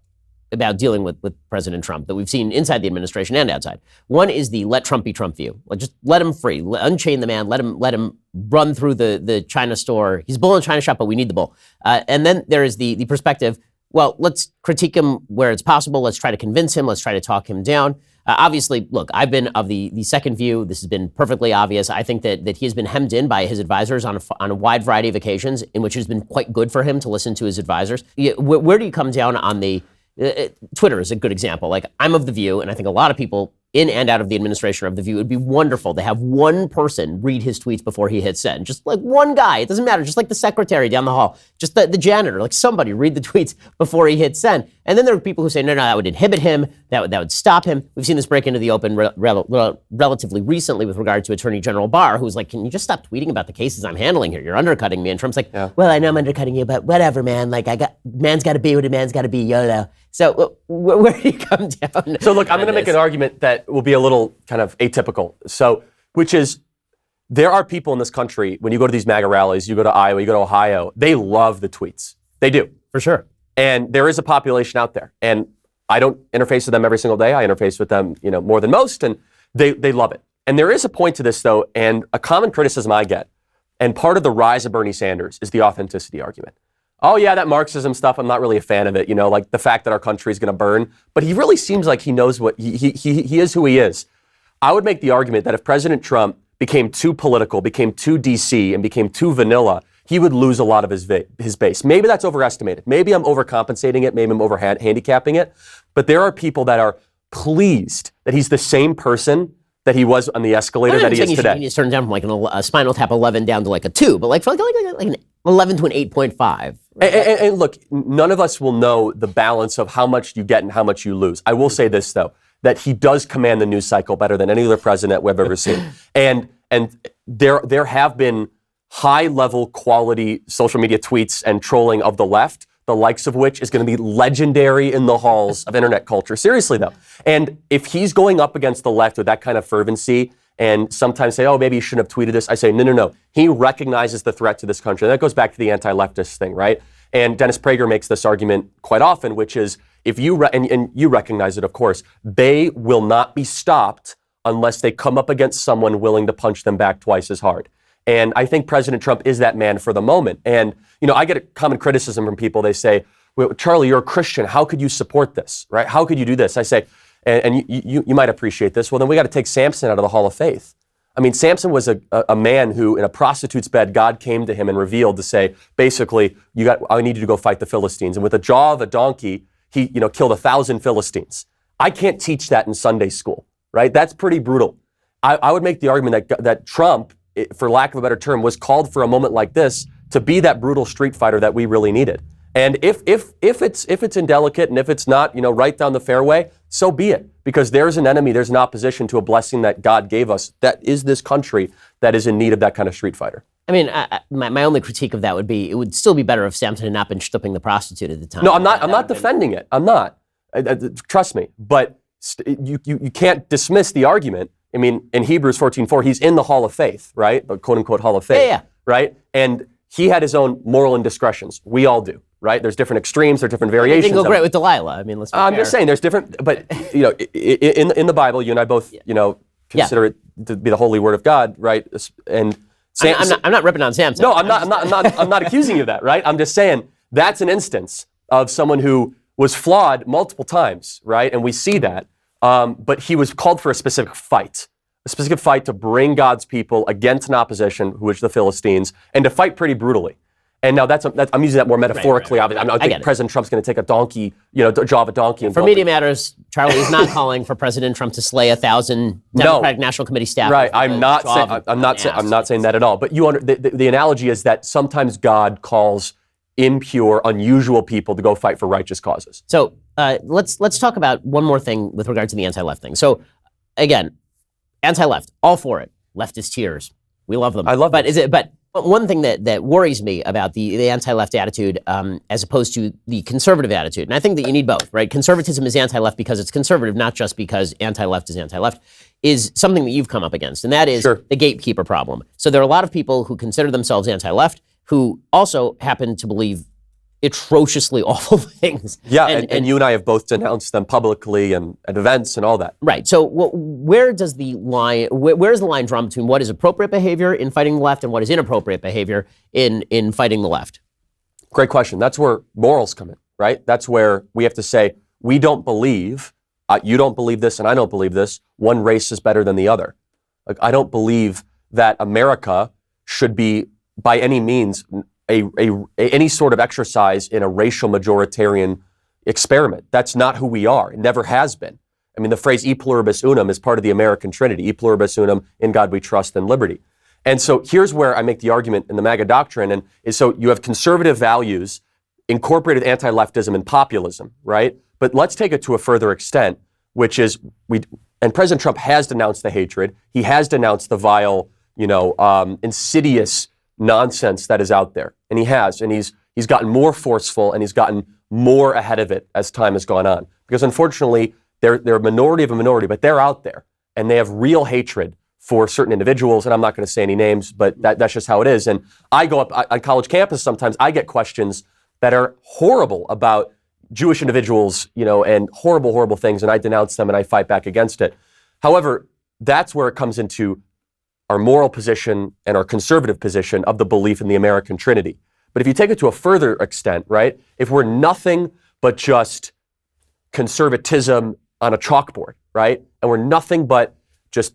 dealing with President Trump that we've seen inside the administration and outside. One is the let Trump be Trump view. Like just let him free, unchain the man, let him run through the China store. He's bull in China shop, but we need the bull. And then there is the perspective, well, let's critique him where it's possible. Let's try to convince him. Let's try to talk him down. Obviously, look, I've been of the second view. This has been perfectly obvious. I think that he has been hemmed in by his advisors on a wide variety of occasions in which it has been quite good for him to listen to his advisors. Where do you come down on the Twitter is a good example. Like, I'm of the view, and I think a lot of people in and out of the administration are of the view, it would be wonderful to have one person read his tweets before he hits send. Just like one guy, it doesn't matter, just like the secretary down the hall, just the janitor, like somebody read the tweets before he hits send. And then there are people who say, no, that would inhibit him, that would stop him. We've seen this break into the open relatively recently with regard to Attorney General Barr, who's like, can you just stop tweeting about the cases I'm handling here? You're undercutting me. And Trump's like, well, I know I'm undercutting you, but whatever, man. Like, man's got to be what a man's got to be, YOLO. So where do you come down? So look, I'm going to make an argument that will be a little kind of atypical. So, which is, there are people in this country, when you go to these MAGA rallies, you go to Iowa, you go to Ohio, they love the tweets. They do. For sure. And there is a population out there. And I don't interface with them every single day. I interface with them, more than most, and they love it. And there is a point to this, though, and a common criticism I get, and part of the rise of Bernie Sanders is the authenticity argument. Oh, yeah, that Marxism stuff, I'm not really a fan of it, like the fact that our country is going to burn. But he really seems like he knows what he is who he is. I would make the argument that if President Trump became too political, became too DC, and became too vanilla, he would lose a lot of his base. Maybe that's overestimated. Maybe I'm overcompensating it. Maybe I'm handicapping it. But there are people that are pleased that he's the same person that he was on the escalator that he is today. He's turned down from like a Spinal Tap 11 down to like a 2, but like an 11 to an 8.5. Right? And look, none of us will know the balance of how much you get and how much you lose. I will say this, though, that he does command the news cycle better than any other president we've ever seen. And there have been high-level quality social media tweets and trolling of the left, the likes of which is going to be legendary in the halls of internet culture. Seriously, though. And if he's going up against the left with that kind of fervency and sometimes say, oh, maybe you shouldn't have tweeted this, I say, no. He recognizes the threat to this country. And that goes back to the anti-leftist thing, right? And Dennis Prager makes this argument quite often, which is, if you and you recognize it, of course, they will not be stopped unless they come up against someone willing to punch them back twice as hard. And I think President Trump is that man for the moment. And, I get a common criticism from people. They say, well, Charlie, you're a Christian. How could you support this, right? How could you do this? I say, and you might appreciate this. Well, then we got to take Samson out of the Hall of Faith. I mean, Samson was a man who, in a prostitute's bed, God came to him and revealed to say, basically, I need you to go fight the Philistines. And with the jaw of a donkey, he, killed 1,000 Philistines. I can't teach that in Sunday school, right? That's pretty brutal. I would make the argument that Trump, for lack of a better term, was called for a moment like this to be that brutal street fighter that we really needed. And if it's indelicate and if it's not, right down the fairway, so be it. Because there's an enemy, there's an opposition to a blessing that God gave us. That is this country that is in need of that kind of street fighter. I mean, my only critique of that would be, it would still be better if Samson had not been stripping the prostitute at the time. No, I'm not defending it. I'm not. Trust me. But you can't dismiss the argument. I mean, in Hebrews 14:4, he's in the Hall of Faith, right? The quote unquote Hall of Faith. Yeah. Right? And he had his own moral indiscretions. We all do. right? There's different extremes, there's different It variations. didn't go of great it. with Delilah. I mean, let's be I'm fair. just saying there's different, but in the Bible, you and I both, consider it to be the holy word of God, right? And I'm not ripping on Samson. No, I'm not accusing you of that, right? I'm just saying that's an instance of someone who was flawed multiple times, right? And we see that. But he was called for a specific fight to bring God's people against an opposition, which the Philistines, and to fight pretty brutally. And now I'm using that more metaphorically. Right. I think President Trump's going to take a donkey, jaw of a donkey. For Media Matters, Charlie is not calling for President Trump to slay 1,000 Democratic National Committee staff. Right. I'm not saying that at all. But the analogy is that sometimes God calls impure, unusual people to go fight for righteous causes. So let's talk about one more thing with regard to the anti-left thing. So again, anti-left, all for it. Leftist tears, we love them. I love it. But one thing that worries me about the anti-left attitude, as opposed to the conservative attitude, and I think that you need both, right? Conservatism is anti-left because it's conservative, not just because anti-left is anti-left, is something that you've come up against, and that is the gatekeeper problem. So there are a lot of people who consider themselves anti-left who also happen to believe atrociously awful things. Yeah, and you and I have both denounced them publicly and at events and all that. Right. So where's the line drawn between what is appropriate behavior in fighting the left and what is inappropriate behavior in fighting the left? Great question. That's where morals come in, right? That's where we have to say, we don't believe, you don't believe this and I don't believe this, one race is better than the other. Like, I don't believe that America should be, by any means, any sort of exercise in a racial majoritarian experiment. That's not who we are. It never has been. I mean, the phrase e pluribus unum is part of the American Trinity. E pluribus unum, in God we trust, and liberty. And so here's where I make the argument in the MAGA Doctrine, and is so you have conservative values incorporated anti-leftism and populism, right? But let's take it to a further extent, which is and President Trump has denounced the hatred. He has denounced the vile, insidious nonsense that is out there. And he's gotten more forceful and he's gotten more ahead of it as time has gone on. Because unfortunately, they're a minority of a minority, but they're out there and they have real hatred for certain individuals. And I'm not going to say any names, but that's just how it is. And I go up on college campus sometimes, I get questions that are horrible about Jewish individuals, and horrible, horrible things. And I denounce them and I fight back against it. However, that's where it comes into our moral position and our conservative position of the belief in the American Trinity. But if you take it to a further extent, right, if we're nothing but just conservatism on a chalkboard, right, and we're nothing but just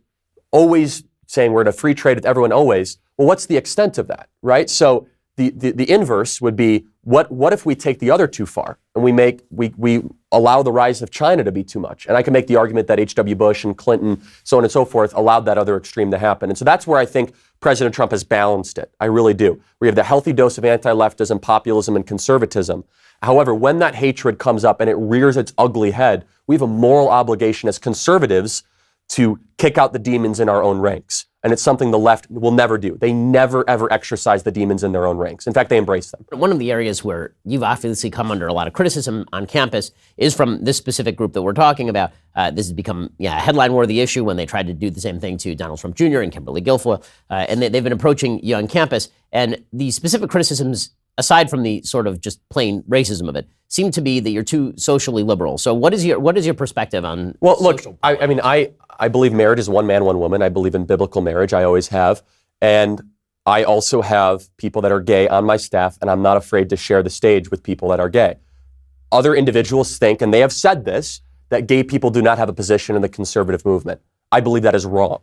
always saying we're in a free trade with everyone always, well, what's the extent of that, right? So the inverse would be, what if we take the other too far and we allow the rise of China to be too much? And I can make the argument that H.W. Bush and Clinton, so on and so forth, allowed that other extreme to happen. And so that's where I think President Trump has balanced it. I really do. We have the healthy dose of anti-leftism, populism, and conservatism. However, when that hatred comes up and it rears its ugly head, we have a moral obligation as conservatives to kick out the demons in our own ranks. And it's something the left will never do. They never, ever exercise the demons in their own ranks. In fact, they embrace them. One of the areas where you've obviously come under a lot of criticism on campus is from this specific group that we're talking about. This has become a headline-worthy issue when they tried to do the same thing to Donald Trump Jr. and Kimberly Guilfoyle. And they've been approaching you on campus. And the specific criticisms, aside from the sort of just plain racism of it, seem to be that you're too socially liberal. So what is your perspective on social look, I believe marriage is one man, one woman. I believe in biblical marriage. I always have. And I also have people that are gay on my staff, and I'm not afraid to share the stage with people that are gay. Other individuals think, and they have said this, that gay people do not have a position in the conservative movement. I believe that is wrong.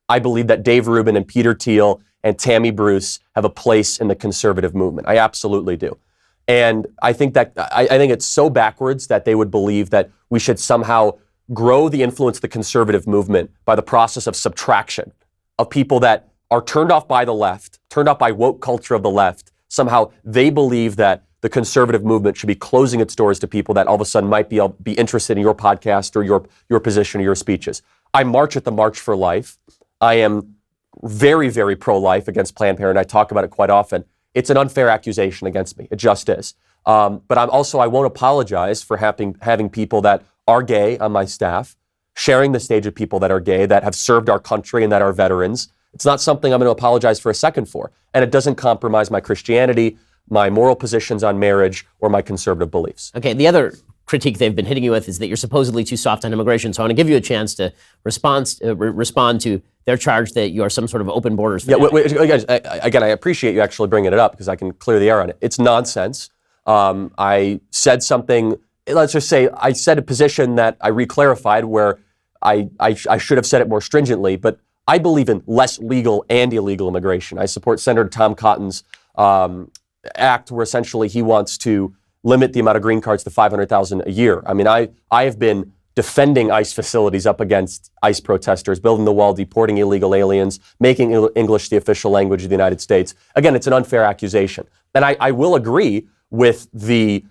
I believe that Dave Rubin and Peter Thiel and Tammy Bruce have a place in the conservative movement. I absolutely do. And I think it's so backwards that they would believe that we should somehow grow the influence of the conservative movement by the process of subtraction of people that are turned off by the left, turned off by woke culture of the left. Somehow they believe that the conservative movement should be closing its doors to people that all of a sudden might be interested in your podcast or your position or your speeches. I march at the March for Life. I am very, very pro-life against Planned Parenthood. I talk about it quite often. It's an unfair accusation against me. It just is. But I won't apologize for having people that are gay on my staff, sharing the stage with people that are gay, that have served our country and that are veterans. It's not something I'm going to apologize for a second for. And it doesn't compromise my Christianity. my moral positions on marriage or my conservative beliefs. Okay, the other critique they've been hitting you with is that you're supposedly too soft on immigration. So I want to give you a chance to respond to their charge that you are some sort of open borders. Yeah, again, I appreciate you actually bringing it up because I can clear the air on it. It's nonsense. I said something, let's just say I said a position that I reclarified where I should have said it more stringently, but I believe in less legal and illegal immigration. I support Senator Tom Cotton's act where essentially he wants to limit the amount of green cards to 500,000 a year. I mean, I have been defending ICE facilities up against ICE protesters, building the wall, deporting illegal aliens, making English the official language of the United States. Again, it's an unfair accusation. And I will agree with the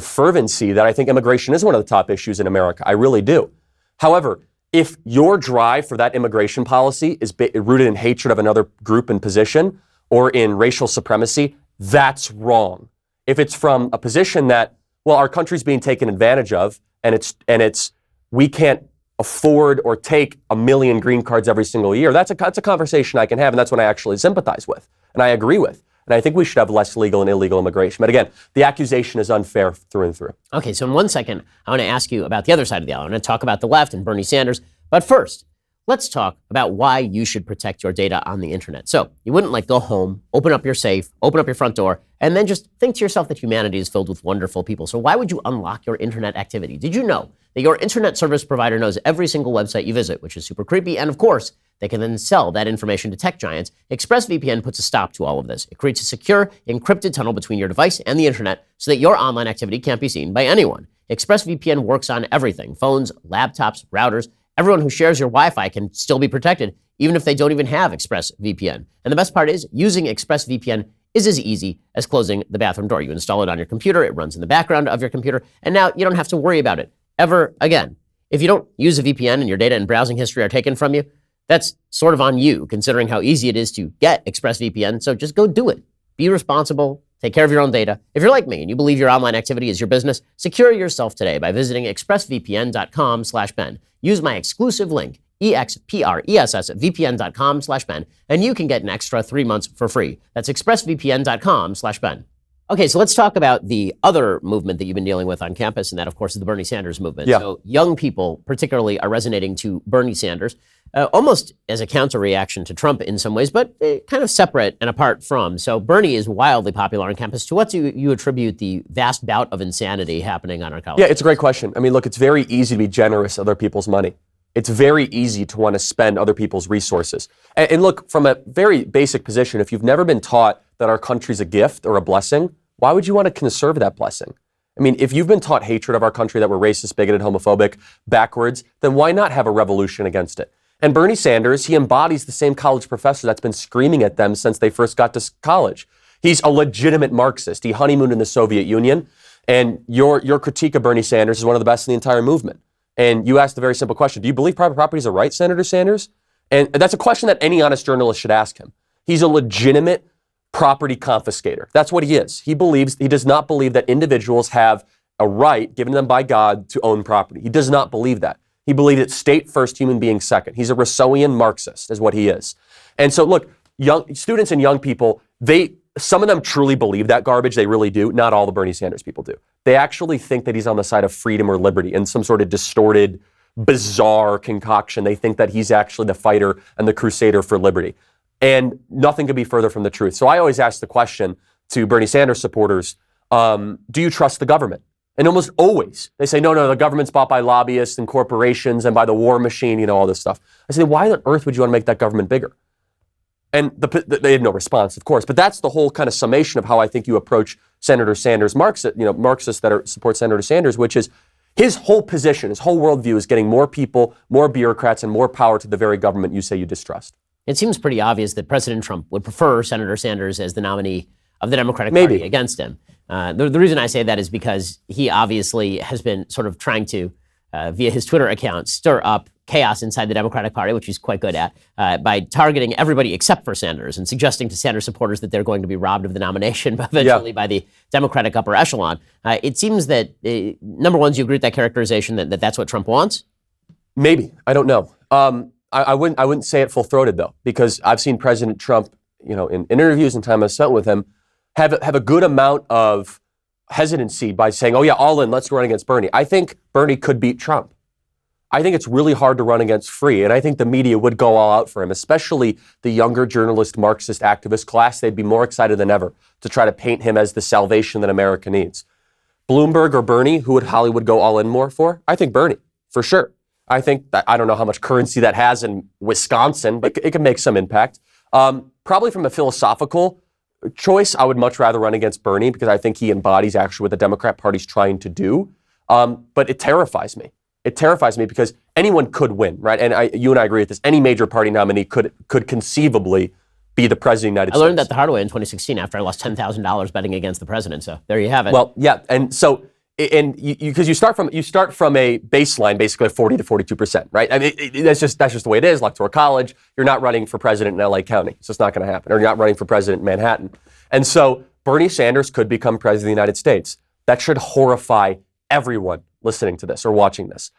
fervency that I think immigration is one of the top issues in America. I really do. However, if your drive for that immigration policy is rooted in hatred of another group and position or in racial supremacy, that's wrong. If it's from a position that, well, our country's being taken advantage of and it's we can't afford or take 1 million green cards every single year, that's a conversation I can have, and that's one I actually sympathize with and I agree with. And I think we should have less legal and illegal immigration. But again, the accusation is unfair through and through. Okay, so in 1 second, I want to ask you about the other side of the aisle. I want to talk about the left and Bernie Sanders. But first, let's talk about why you should protect your data on the internet. So you wouldn't go home, open up your safe, open up your front door, and then just think to yourself that humanity is filled with wonderful people. So why would you unlock your internet activity? Did you know that your internet service provider knows every single website you visit, which is super creepy? And of course, they can then sell that information to tech giants. ExpressVPN puts a stop to all of this. It creates a secure, encrypted tunnel between your device and the internet so that your online activity can't be seen by anyone. ExpressVPN works on everything: phones, laptops, routers. Everyone who shares your Wi-Fi can still be protected, even if they don't even have ExpressVPN. And the best part is, using ExpressVPN is as easy as closing the bathroom door. You install it on your computer, it runs in the background of your computer, and now you don't have to worry about it ever again. If you don't use a VPN and your data and browsing history are taken from you, that's sort of on you, considering how easy it is to get ExpressVPN. So just go do it. Be responsible. Take care of your own data. If you're like me and you believe your online activity is your business, secure yourself today by visiting expressvpn.com/Ben. Use my exclusive link, expressvpn.com/Ben, and you can get an extra 3 months for free. That's expressvpn.com/Ben. Okay, so let's talk about the other movement that you've been dealing with on campus, and that, of course, is the Bernie Sanders movement. Yeah. So young people particularly are resonating to Bernie Sanders, almost as a counter-reaction to Trump in some ways, but kind of separate and apart from. So Bernie is wildly popular on campus. To what do you attribute the vast bout of insanity happening on our college? Yeah, it's a great question. I mean, look, it's very easy to be generous with other people's money. It's very easy to want to spend other people's resources. And look, from a very basic position, if you've never been taught that our country's a gift or a blessing, why would you want to conserve that blessing? I mean, if you've been taught hatred of our country, that we're racist, bigoted, homophobic, backwards, then why not have a revolution against it? And Bernie Sanders, he embodies the same college professor that's been screaming at them since they first got to college. He's a legitimate Marxist. He honeymooned in the Soviet Union. And your critique of Bernie Sanders is one of the best in the entire movement. And you asked a very simple question. Do you believe private property is a right, Senator Sanders? And that's a question that any honest journalist should ask him. He's a legitimate property confiscator. That's what he is. He does not believe that individuals have a right given them by God to own property. He does not believe that. He believes it's state first, human being second. He's a Rousseauian Marxist is what he is. And so look, young students and young people, some of them truly believe that garbage. They really do. Not all the Bernie Sanders people do. They actually think that he's on the side of freedom or liberty in some sort of distorted, bizarre concoction. They think that he's actually the fighter and the crusader for liberty. And nothing could be further from the truth. So I always ask the question to Bernie Sanders supporters, do you trust the government? And almost always they say, no, the government's bought by lobbyists and corporations and by the war machine, all this stuff. I say, why on earth would you want to make that government bigger? And they had no response, of course. But that's the whole kind of summation of how I think you approach Senator Sanders, Marxists that support Senator Sanders, which is his whole position, his whole worldview is getting more people, more bureaucrats, and more power to the very government you say you distrust. It seems pretty obvious that President Trump would prefer Senator Sanders as the nominee of the Democratic Party against him. The reason I say that is because he obviously has been sort of trying to, via his Twitter account, stir up chaos inside the Democratic Party, which he's quite good at, by targeting everybody except for Sanders and suggesting to Sanders supporters that they're going to be robbed of the nomination eventually by the Democratic upper echelon. It seems that, number one, do you agree with that characterization that that's what Trump wants? Maybe. I don't know. I wouldn't say it full-throated, though, because I've seen President Trump, in interviews and time I've spent with him, have a good amount of hesitancy by saying, oh yeah, all in, let's run against Bernie. I think Bernie could beat Trump. I think it's really hard to run against Free, and I think the media would go all out for him, especially the younger journalist, Marxist, activist class. They'd be more excited than ever to try to paint him as the salvation that America needs. Bloomberg or Bernie, who would Hollywood go all in more for? I think Bernie, for sure. I think that, I don't know how much currency that has in Wisconsin, but it can make some impact. Probably from a philosophical choice, I would much rather run against Bernie because I think he embodies actually what the Democrat Party's trying to do. But it terrifies me. It terrifies me because anyone could win, right? And you and I agree with this. Any major party nominee could conceivably be the president of the United States. I learned that the hard way in 2016 after I lost $10,000 betting against the president. So there you have it. Well, yeah, and so because you start from a baseline basically of 40 to 42%, right? I mean, that's just the way it is. Electoral college, you're not running for president in LA County, so it's not going to happen. Or you're not running for president in Manhattan, and so Bernie Sanders could become president of the United States. That should horrify everyone listening to this or watching this.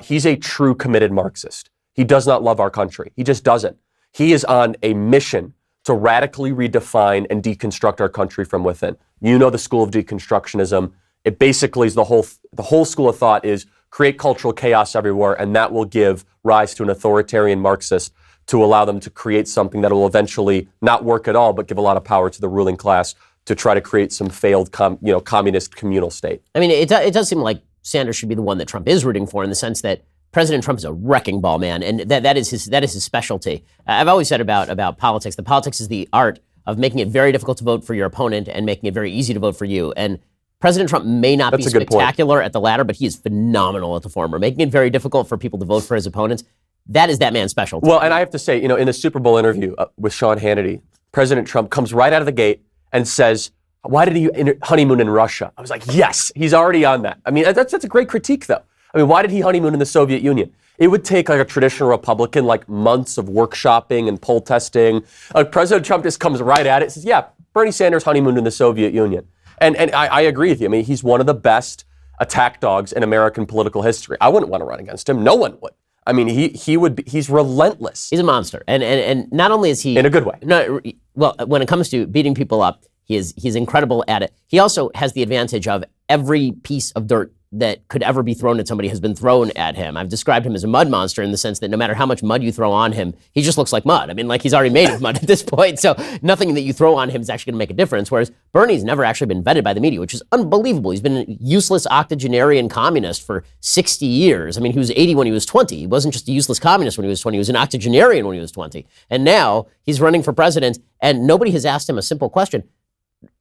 He's a true committed Marxist. He does not love our country. He just doesn't. He is on a mission to radically redefine and deconstruct our country from within. You know the school of deconstructionism. It basically is the whole school of thought is create cultural chaos everywhere, and that will give rise to an authoritarian Marxist to allow them to create something that will eventually not work at all, but give a lot of power to the ruling class to try to create some failed communist communal state. I mean, it does seem like Sanders should be the one that Trump is rooting for in the sense that President Trump is a wrecking ball, man, and that is his specialty. I've always said about politics that politics is the art of making it very difficult to vote for your opponent and making it very easy to vote for you. And President Trump may not be spectacular at the latter, but he is phenomenal at the former, making it very difficult for people to vote for his opponents. That is that man's specialty. Well, and I have to say, in the Super Bowl interview with Sean Hannity, President Trump comes right out of the gate and says, why did he honeymoon in Russia? I was like, yes, he's already on that. I mean, that's a great critique, though. I mean, why did he honeymoon in the Soviet Union? It would take like a traditional Republican like months of workshopping and poll testing. President Trump just comes right at it and says, yeah, Bernie Sanders honeymooned in the Soviet Union. And I agree with you. I mean, he's one of the best attack dogs in American political history. I wouldn't want to run against him. No one would. I mean, he's relentless. He's a monster. And not only is he... In a good way. No, well, when it comes to beating people up, he's incredible at it. He also has the advantage of every piece of dirt that could ever be thrown at somebody has been thrown at him. I've described him as a mud monster in the sense that no matter how much mud you throw on him, he just looks like mud. I mean, like he's already made of mud at this point, so nothing that you throw on him is actually going to make a difference, whereas Bernie's never actually been vetted by the media, which is unbelievable. He's been a useless octogenarian communist for 60 years. I mean, he was 80 when he was 20. He wasn't just a useless communist when he was 20. He was an octogenarian when he was 20. And now he's running for president, and nobody has asked him a simple question.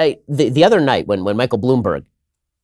The other night when Michael Bloomberg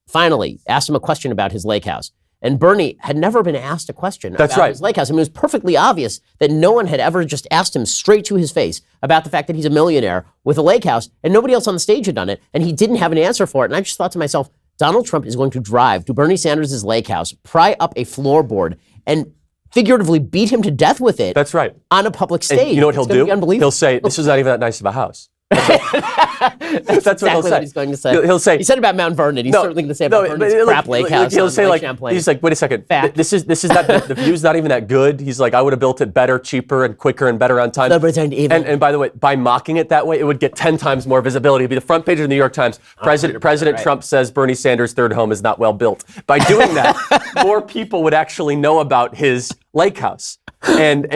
finally asked him a question about his lake house. And Bernie had never been asked a question about his lake house. I mean, it was perfectly obvious that no one had ever just asked him straight to his face about the fact that he's a millionaire with a lake house, and nobody else on the stage had done it, and he didn't have an answer for it. And I just thought to myself, Donald Trump is going to drive to Bernie Sanders' lake house, pry up a floorboard, and figuratively beat him to death with it. That's right. On a public stage. And you know what he'll do? He'll say, this is not even that nice of a house. That's exactly what he's going to say. He'll say, he said about Mount Vernon. He's certainly going to say about Vernon's crap lake house. He'll say like, Champlain. he's like, wait a second. This is not the view's not even that good. He's like, I would have built it better, cheaper, and quicker and better on time. And by the way, by mocking it that way, it would get 10 times more visibility. It'd be the front page of the New York Times. President Trump says Bernie Sanders' third home is not well built. By doing that, more people would actually know about his lake house. And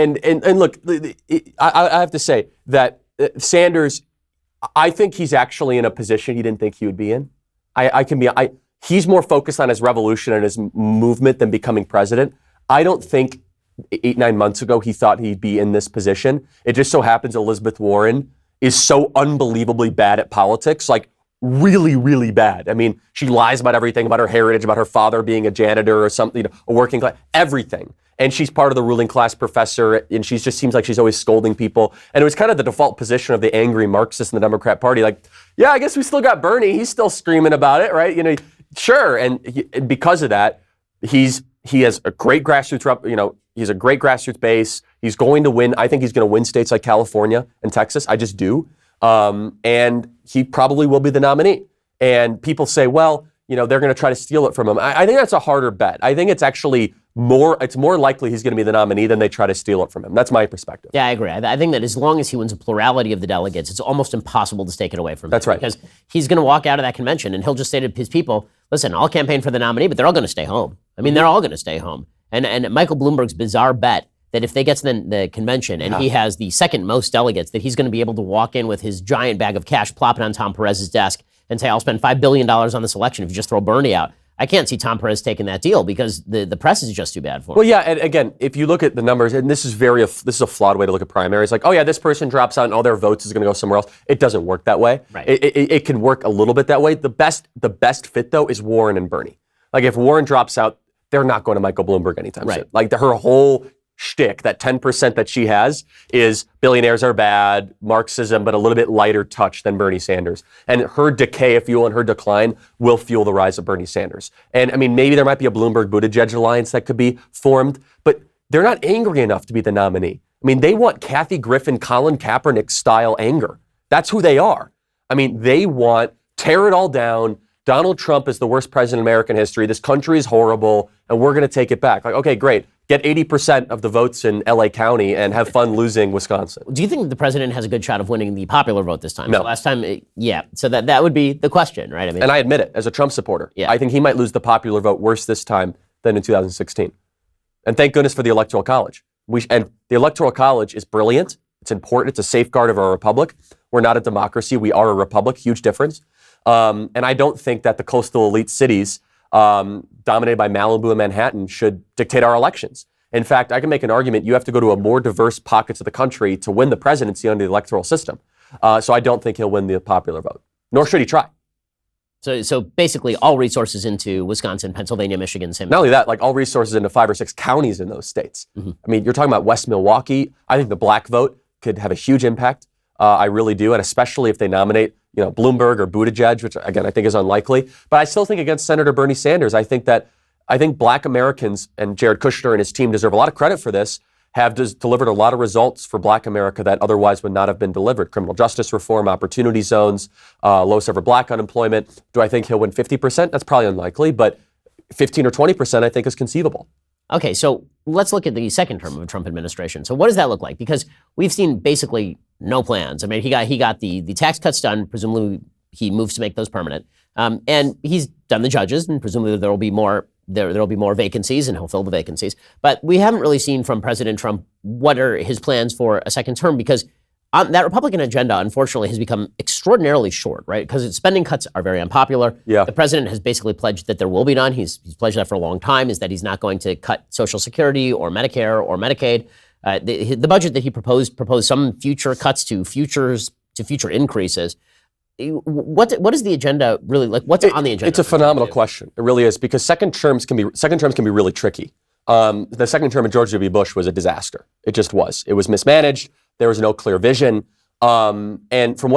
look, I have to say that Sanders, I think he's actually in a position he didn't think he would be in. He's more focused on his revolution and his movement than becoming president. I don't think 8-9 months ago he thought he'd be in this position. It just so happens Elizabeth Warren is so unbelievably bad at politics, like really, really bad. I mean, she lies about everything, about her heritage, about her father being a janitor or something, a working class, everything. And she's part of the ruling class professor, and she just seems like she's always scolding people. And it was kind of the default position of the angry Marxists in the Democrat Party, like, yeah, I guess we still got Bernie. He's still screaming about it, right? Sure. And because of that, he has a great grassroots, he's a great grassroots base. He's going to win. I think he's going to win states like California and Texas. I just do. And he probably will be the nominee. And people say, well, they're going to try to steal it from him. I think that's a harder bet. I think it's actually it's more likely he's going to be the nominee than they try to steal it from him. That's my perspective. Yeah, I agree. I think that as long as he wins a plurality of the delegates, it's almost impossible to take it away from him. That's right. Because he's going to walk out of that convention and he'll just say to his people, listen, I'll campaign for the nominee, but they're all going to stay home. I mean, they're all going to stay home. And Michael Bloomberg's bizarre bet that if they get to the convention and he has the second most delegates, that he's going to be able to walk in with his giant bag of cash, plop it on Tom Perez's desk and say, I'll spend $5 billion on this election if you just throw Bernie out. I can't see Tom Perez taking that deal because the press is just too bad for him. Well, yeah, and again, if you look at the numbers, and this is a flawed way to look at primaries, like, oh yeah, this person drops out and all their votes is going to go somewhere else. It doesn't work that way. Right. It can work a little bit that way. The best fit, though, is Warren and Bernie. Like, if Warren drops out, they're not going to Michael Bloomberg anytime soon. Like, her whole shtick, that 10% that she has, is billionaires are bad, Marxism, but a little bit lighter touch than Bernie Sanders. And her decay, if you will, and her decline will fuel the rise of Bernie Sanders. And I mean, maybe there might be a Bloomberg-Buttigieg alliance that could be formed, but they're not angry enough to be the nominee. I mean, they want Kathy Griffin, Colin Kaepernick style anger. That's who they are. I mean, they want tear it all down. Donald Trump is the worst president in American history. This country is horrible, and we're going to take it back. Like, okay, great. Get 80% of the votes in LA County and have fun losing Wisconsin. Do you think the president has a good shot of winning the popular vote this time? No. So last time, So that would be the question, right? I mean, and I admit it, as a Trump supporter, I think he might lose the popular vote worse this time than in 2016. And thank goodness for the Electoral College. And the Electoral College is brilliant. It's important. It's a safeguard of our republic. We're not a democracy. We are a republic. Huge difference. And I don't think that the coastal elite cities dominated by Malibu and Manhattan should dictate our elections. In fact, I can make an argument you have to go to a more diverse pockets of the country to win the presidency under the electoral system. So I don't think he'll win the popular vote, nor should he try. So basically all resources into Wisconsin, Pennsylvania, Michigan, Not only that, like all resources into 5 or 6 counties in those states. I mean, you're talking about West Milwaukee. I think the black vote could have a huge impact. I really do. And especially if they nominate, Bloomberg or Buttigieg, which again, I think is unlikely. But I still think against Senator Bernie Sanders, I think black Americans and Jared Kushner and his team deserve a lot of credit for this, have delivered a lot of results for black America that otherwise would not have been delivered. Criminal justice reform, opportunity zones, lowest ever black unemployment. Do I think he'll win 50%? That's probably unlikely, but 15 or 20% I think is conceivable. Okay, so let's look at the second term of a Trump administration. So what does that look like? Because we've seen basically no plans. I mean, he got the tax cuts done. Presumably, he moves to make those permanent, and he's done the judges, and presumably there will be more. There will be more vacancies, and he'll fill the vacancies. But we haven't really seen from President Trump what are his plans for a second term, because that Republican agenda, unfortunately, has become extraordinarily short, right? Because spending cuts are very unpopular. Yeah. The president has basically pledged that there will be none. He's pledged that for a long time, is that he's not going to cut Social Security or Medicare or Medicaid. The budget that he proposed some future cuts to future increases. What is the agenda really like? What's on the agenda? It's a phenomenal question. It really is, because second terms can be really tricky. The second term of George W. Bush was a disaster. It just was. It was mismanaged. There was no clear vision. And from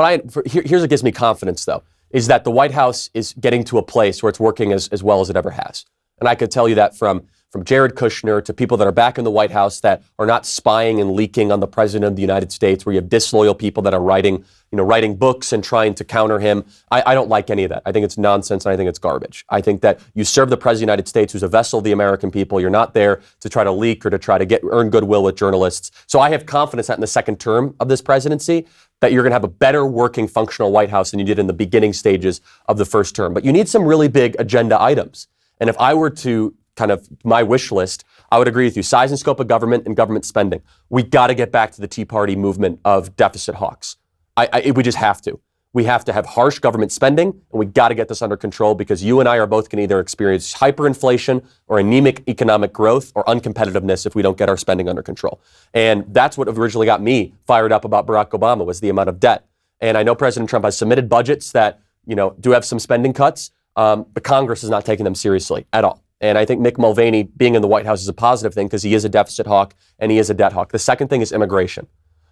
here's what gives me confidence, though, is that the White House is getting to a place where it's working as well as it ever has. And I could tell you that from Jared Kushner to people that are back in the White House that are not spying and leaking on the president of the United States, where you have disloyal people that are writing books and trying to counter him. I don't like any of that. I think it's nonsense, and I think it's garbage. I think that you serve the president of the United States, who's a vessel of the American people. You're not there to try to leak or to try to earn goodwill with journalists. So I have confidence that in the second term of this presidency, that you're going to have a better working, functional White House than you did in the beginning stages of the first term. But you need some really big agenda items. And if I were to kind of my wish list, I would agree with you. Size and scope of government and government spending. We got to get back to the Tea Party movement of deficit hawks. We just have to. We have to have harsh government spending, and we got to get this under control, because you and I are both going to either experience hyperinflation or anemic economic growth or uncompetitiveness if we don't get our spending under control. And that's what originally got me fired up about Barack Obama, was the amount of debt. And I know President Trump has submitted budgets that, do have some spending cuts, but Congress is not taking them seriously at all. And I think Mick Mulvaney being in the White House is a positive thing, because he is a deficit hawk and he is a debt hawk. The second thing is immigration.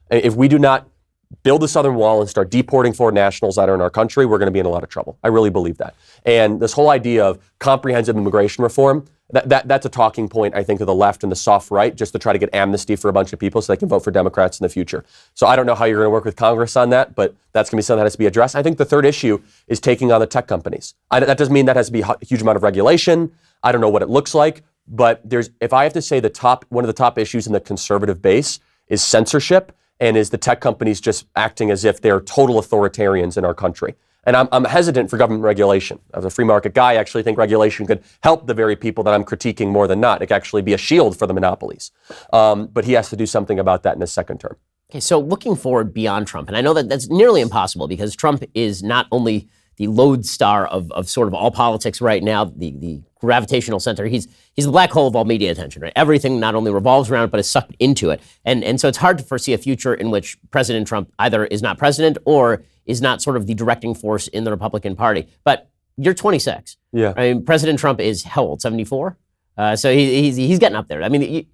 If we do not build the southern wall and start deporting foreign nationals that are in our country, we're going to be in a lot of trouble. I really believe that. And this whole idea of comprehensive immigration reform, that's a talking point, I think, of the left and the soft right, just to try to get amnesty for a bunch of people so they can vote for Democrats in the future. So I don't know how you're going to work with Congress on that, but that's going to be something that has to be addressed. I think the third issue is taking on the tech companies. That doesn't mean that has to be a huge amount of regulation. I don't know what it looks like, But if I have to say one of the top issues in the conservative base is censorship, and is the tech companies just acting as if they're total authoritarians in our country. And I'm hesitant for government regulation. As a free market guy, I actually think regulation could help the very people that I'm critiquing more than not. It could actually be a shield for the monopolies. But he has to do something about that in his second term. Okay, so looking forward beyond Trump, and I know that that's nearly impossible because Trump is not only the lodestar of sort of all politics right now, the gravitational center. He's the black hole of all media attention, right? Everything not only revolves around it, but is sucked into it. And so it's hard to foresee a future in which President Trump either is not president or is not sort of the directing force in the Republican Party. But you're 26. Yeah. I mean, President Trump is how old? 74? So he's getting up there. I mean,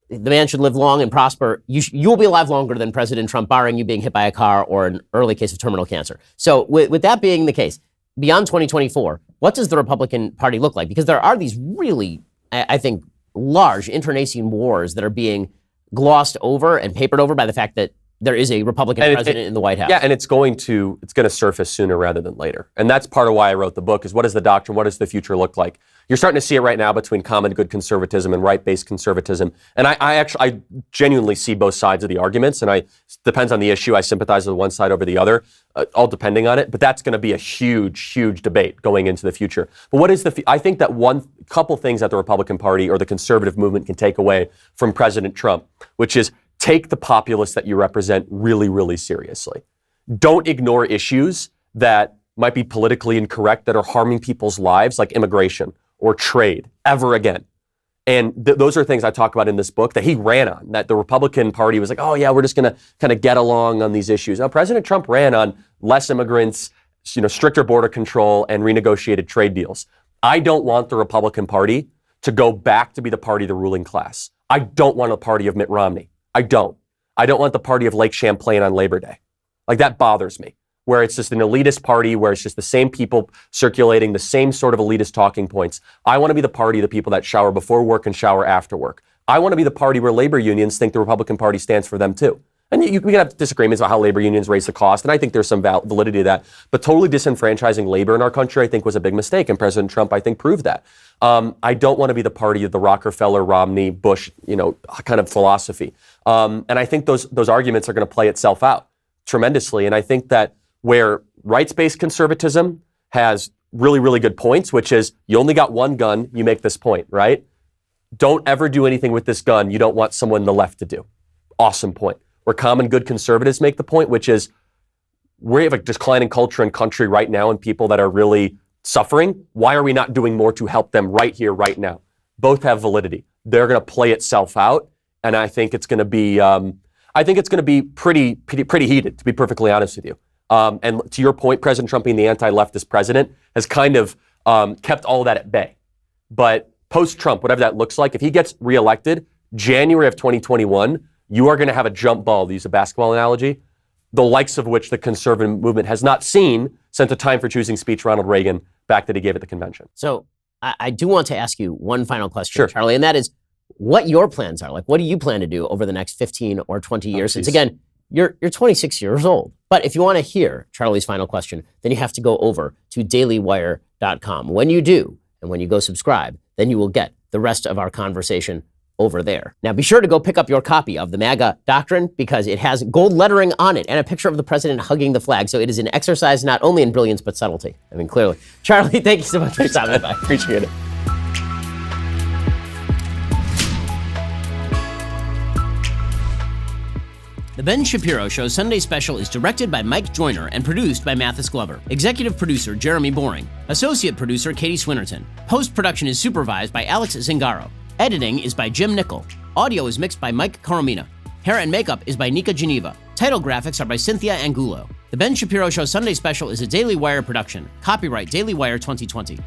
the man should live long and prosper. You will be alive longer than President Trump, barring you being hit by a car or an early case of terminal cancer. So with that being the case, beyond 2024, what does the Republican Party look like? Because there are these really, I think, large internecine wars that are being glossed over and papered over by the fact that there is a Republican president in the White House. Yeah, and it's going to surface sooner rather than later. And that's part of why I wrote the book, is what is the doctrine? What does the future look like? You're starting to see it right now between common good conservatism and right-based conservatism. And I genuinely see both sides of the arguments, and depends on the issue. I sympathize with one side over the other, all depending on it. But that's going to be a huge, huge debate going into the future. But what is I think that couple things that the Republican Party or the conservative movement can take away from President Trump, which is take the populists that you represent really, really seriously. Don't ignore issues that might be politically incorrect, that are harming people's lives, like immigration or trade, ever again. And those are things I talk about in this book that he ran on, that the Republican Party was like, oh yeah, we're just going to kind of get along on these issues. Now, President Trump ran on less immigrants, stricter border control, and renegotiated trade deals. I don't want the Republican Party to go back to be the party of the ruling class. I don't want a party of Mitt Romney. I don't want the party of Lake Champlain on Labor Day. Like, that bothers me, where it's just an elitist party, where it's just the same people circulating the same sort of elitist talking points. I want to be the party of the people that shower before work and shower after work. I want to be the party where labor unions think the Republican Party stands for them too. And we can have disagreements about how labor unions raise the cost, and I think there's some validity to that. But totally disenfranchising labor in our country, I think, was a big mistake, and President Trump, I think, proved that. I don't want to be the party of the Rockefeller, Romney, Bush, kind of philosophy. And I think those arguments are going to play itself out tremendously. And I think that where rights-based conservatism has really, really good points, which is you only got one gun, you make this point, right? Don't ever do anything with this gun you don't want someone on the left to do. Awesome point. Where common good conservatives make the point, which is we have a declining culture and country right now and people that are really suffering. Why are we not doing more to help them right here, right now? Both have validity. They're going to play itself out, and I think it's going to be pretty heated, to be perfectly honest with you. And to your point, President Trump being the anti-leftist president has kind of kept all of that at bay. But post-Trump, whatever that looks like, if he gets reelected, January of 2021, you are going to have a jump ball, to use a basketball analogy, the likes of which the conservative movement has not seen since the time for choosing speech Ronald Reagan back that he gave at the convention. So I do want to ask you one final question, Sure. Charlie, and that is what your plans are. Like, what do you plan to do over the next 15 or 20 years? Since, again, you're 26 years old. But if you want to hear Charlie's final question, then you have to go over to dailywire.com. When you do, and when you go subscribe, then you will get the rest of our conversation over there. Now, be sure to go pick up your copy of the MAGA Doctrine, because it has gold lettering on it and a picture of the president hugging the flag. So it is an exercise not only in brilliance, but subtlety. I mean, clearly. Charlie, thank you so much for stopping by. Appreciate it. The Ben Shapiro Show Sunday Special is directed by Mike Joyner and produced by Mathis Glover. Executive producer Jeremy Boring. Associate producer Katie Swinnerton. Post-production is supervised by Alex Zingaro. Editing is by Jim Nickel. Audio is mixed by Mike Coromina. Hair and makeup is by Nika Geneva. Title graphics are by Cynthia Angulo. The Ben Shapiro Show Sunday Special is a Daily Wire production. Copyright Daily Wire 2020.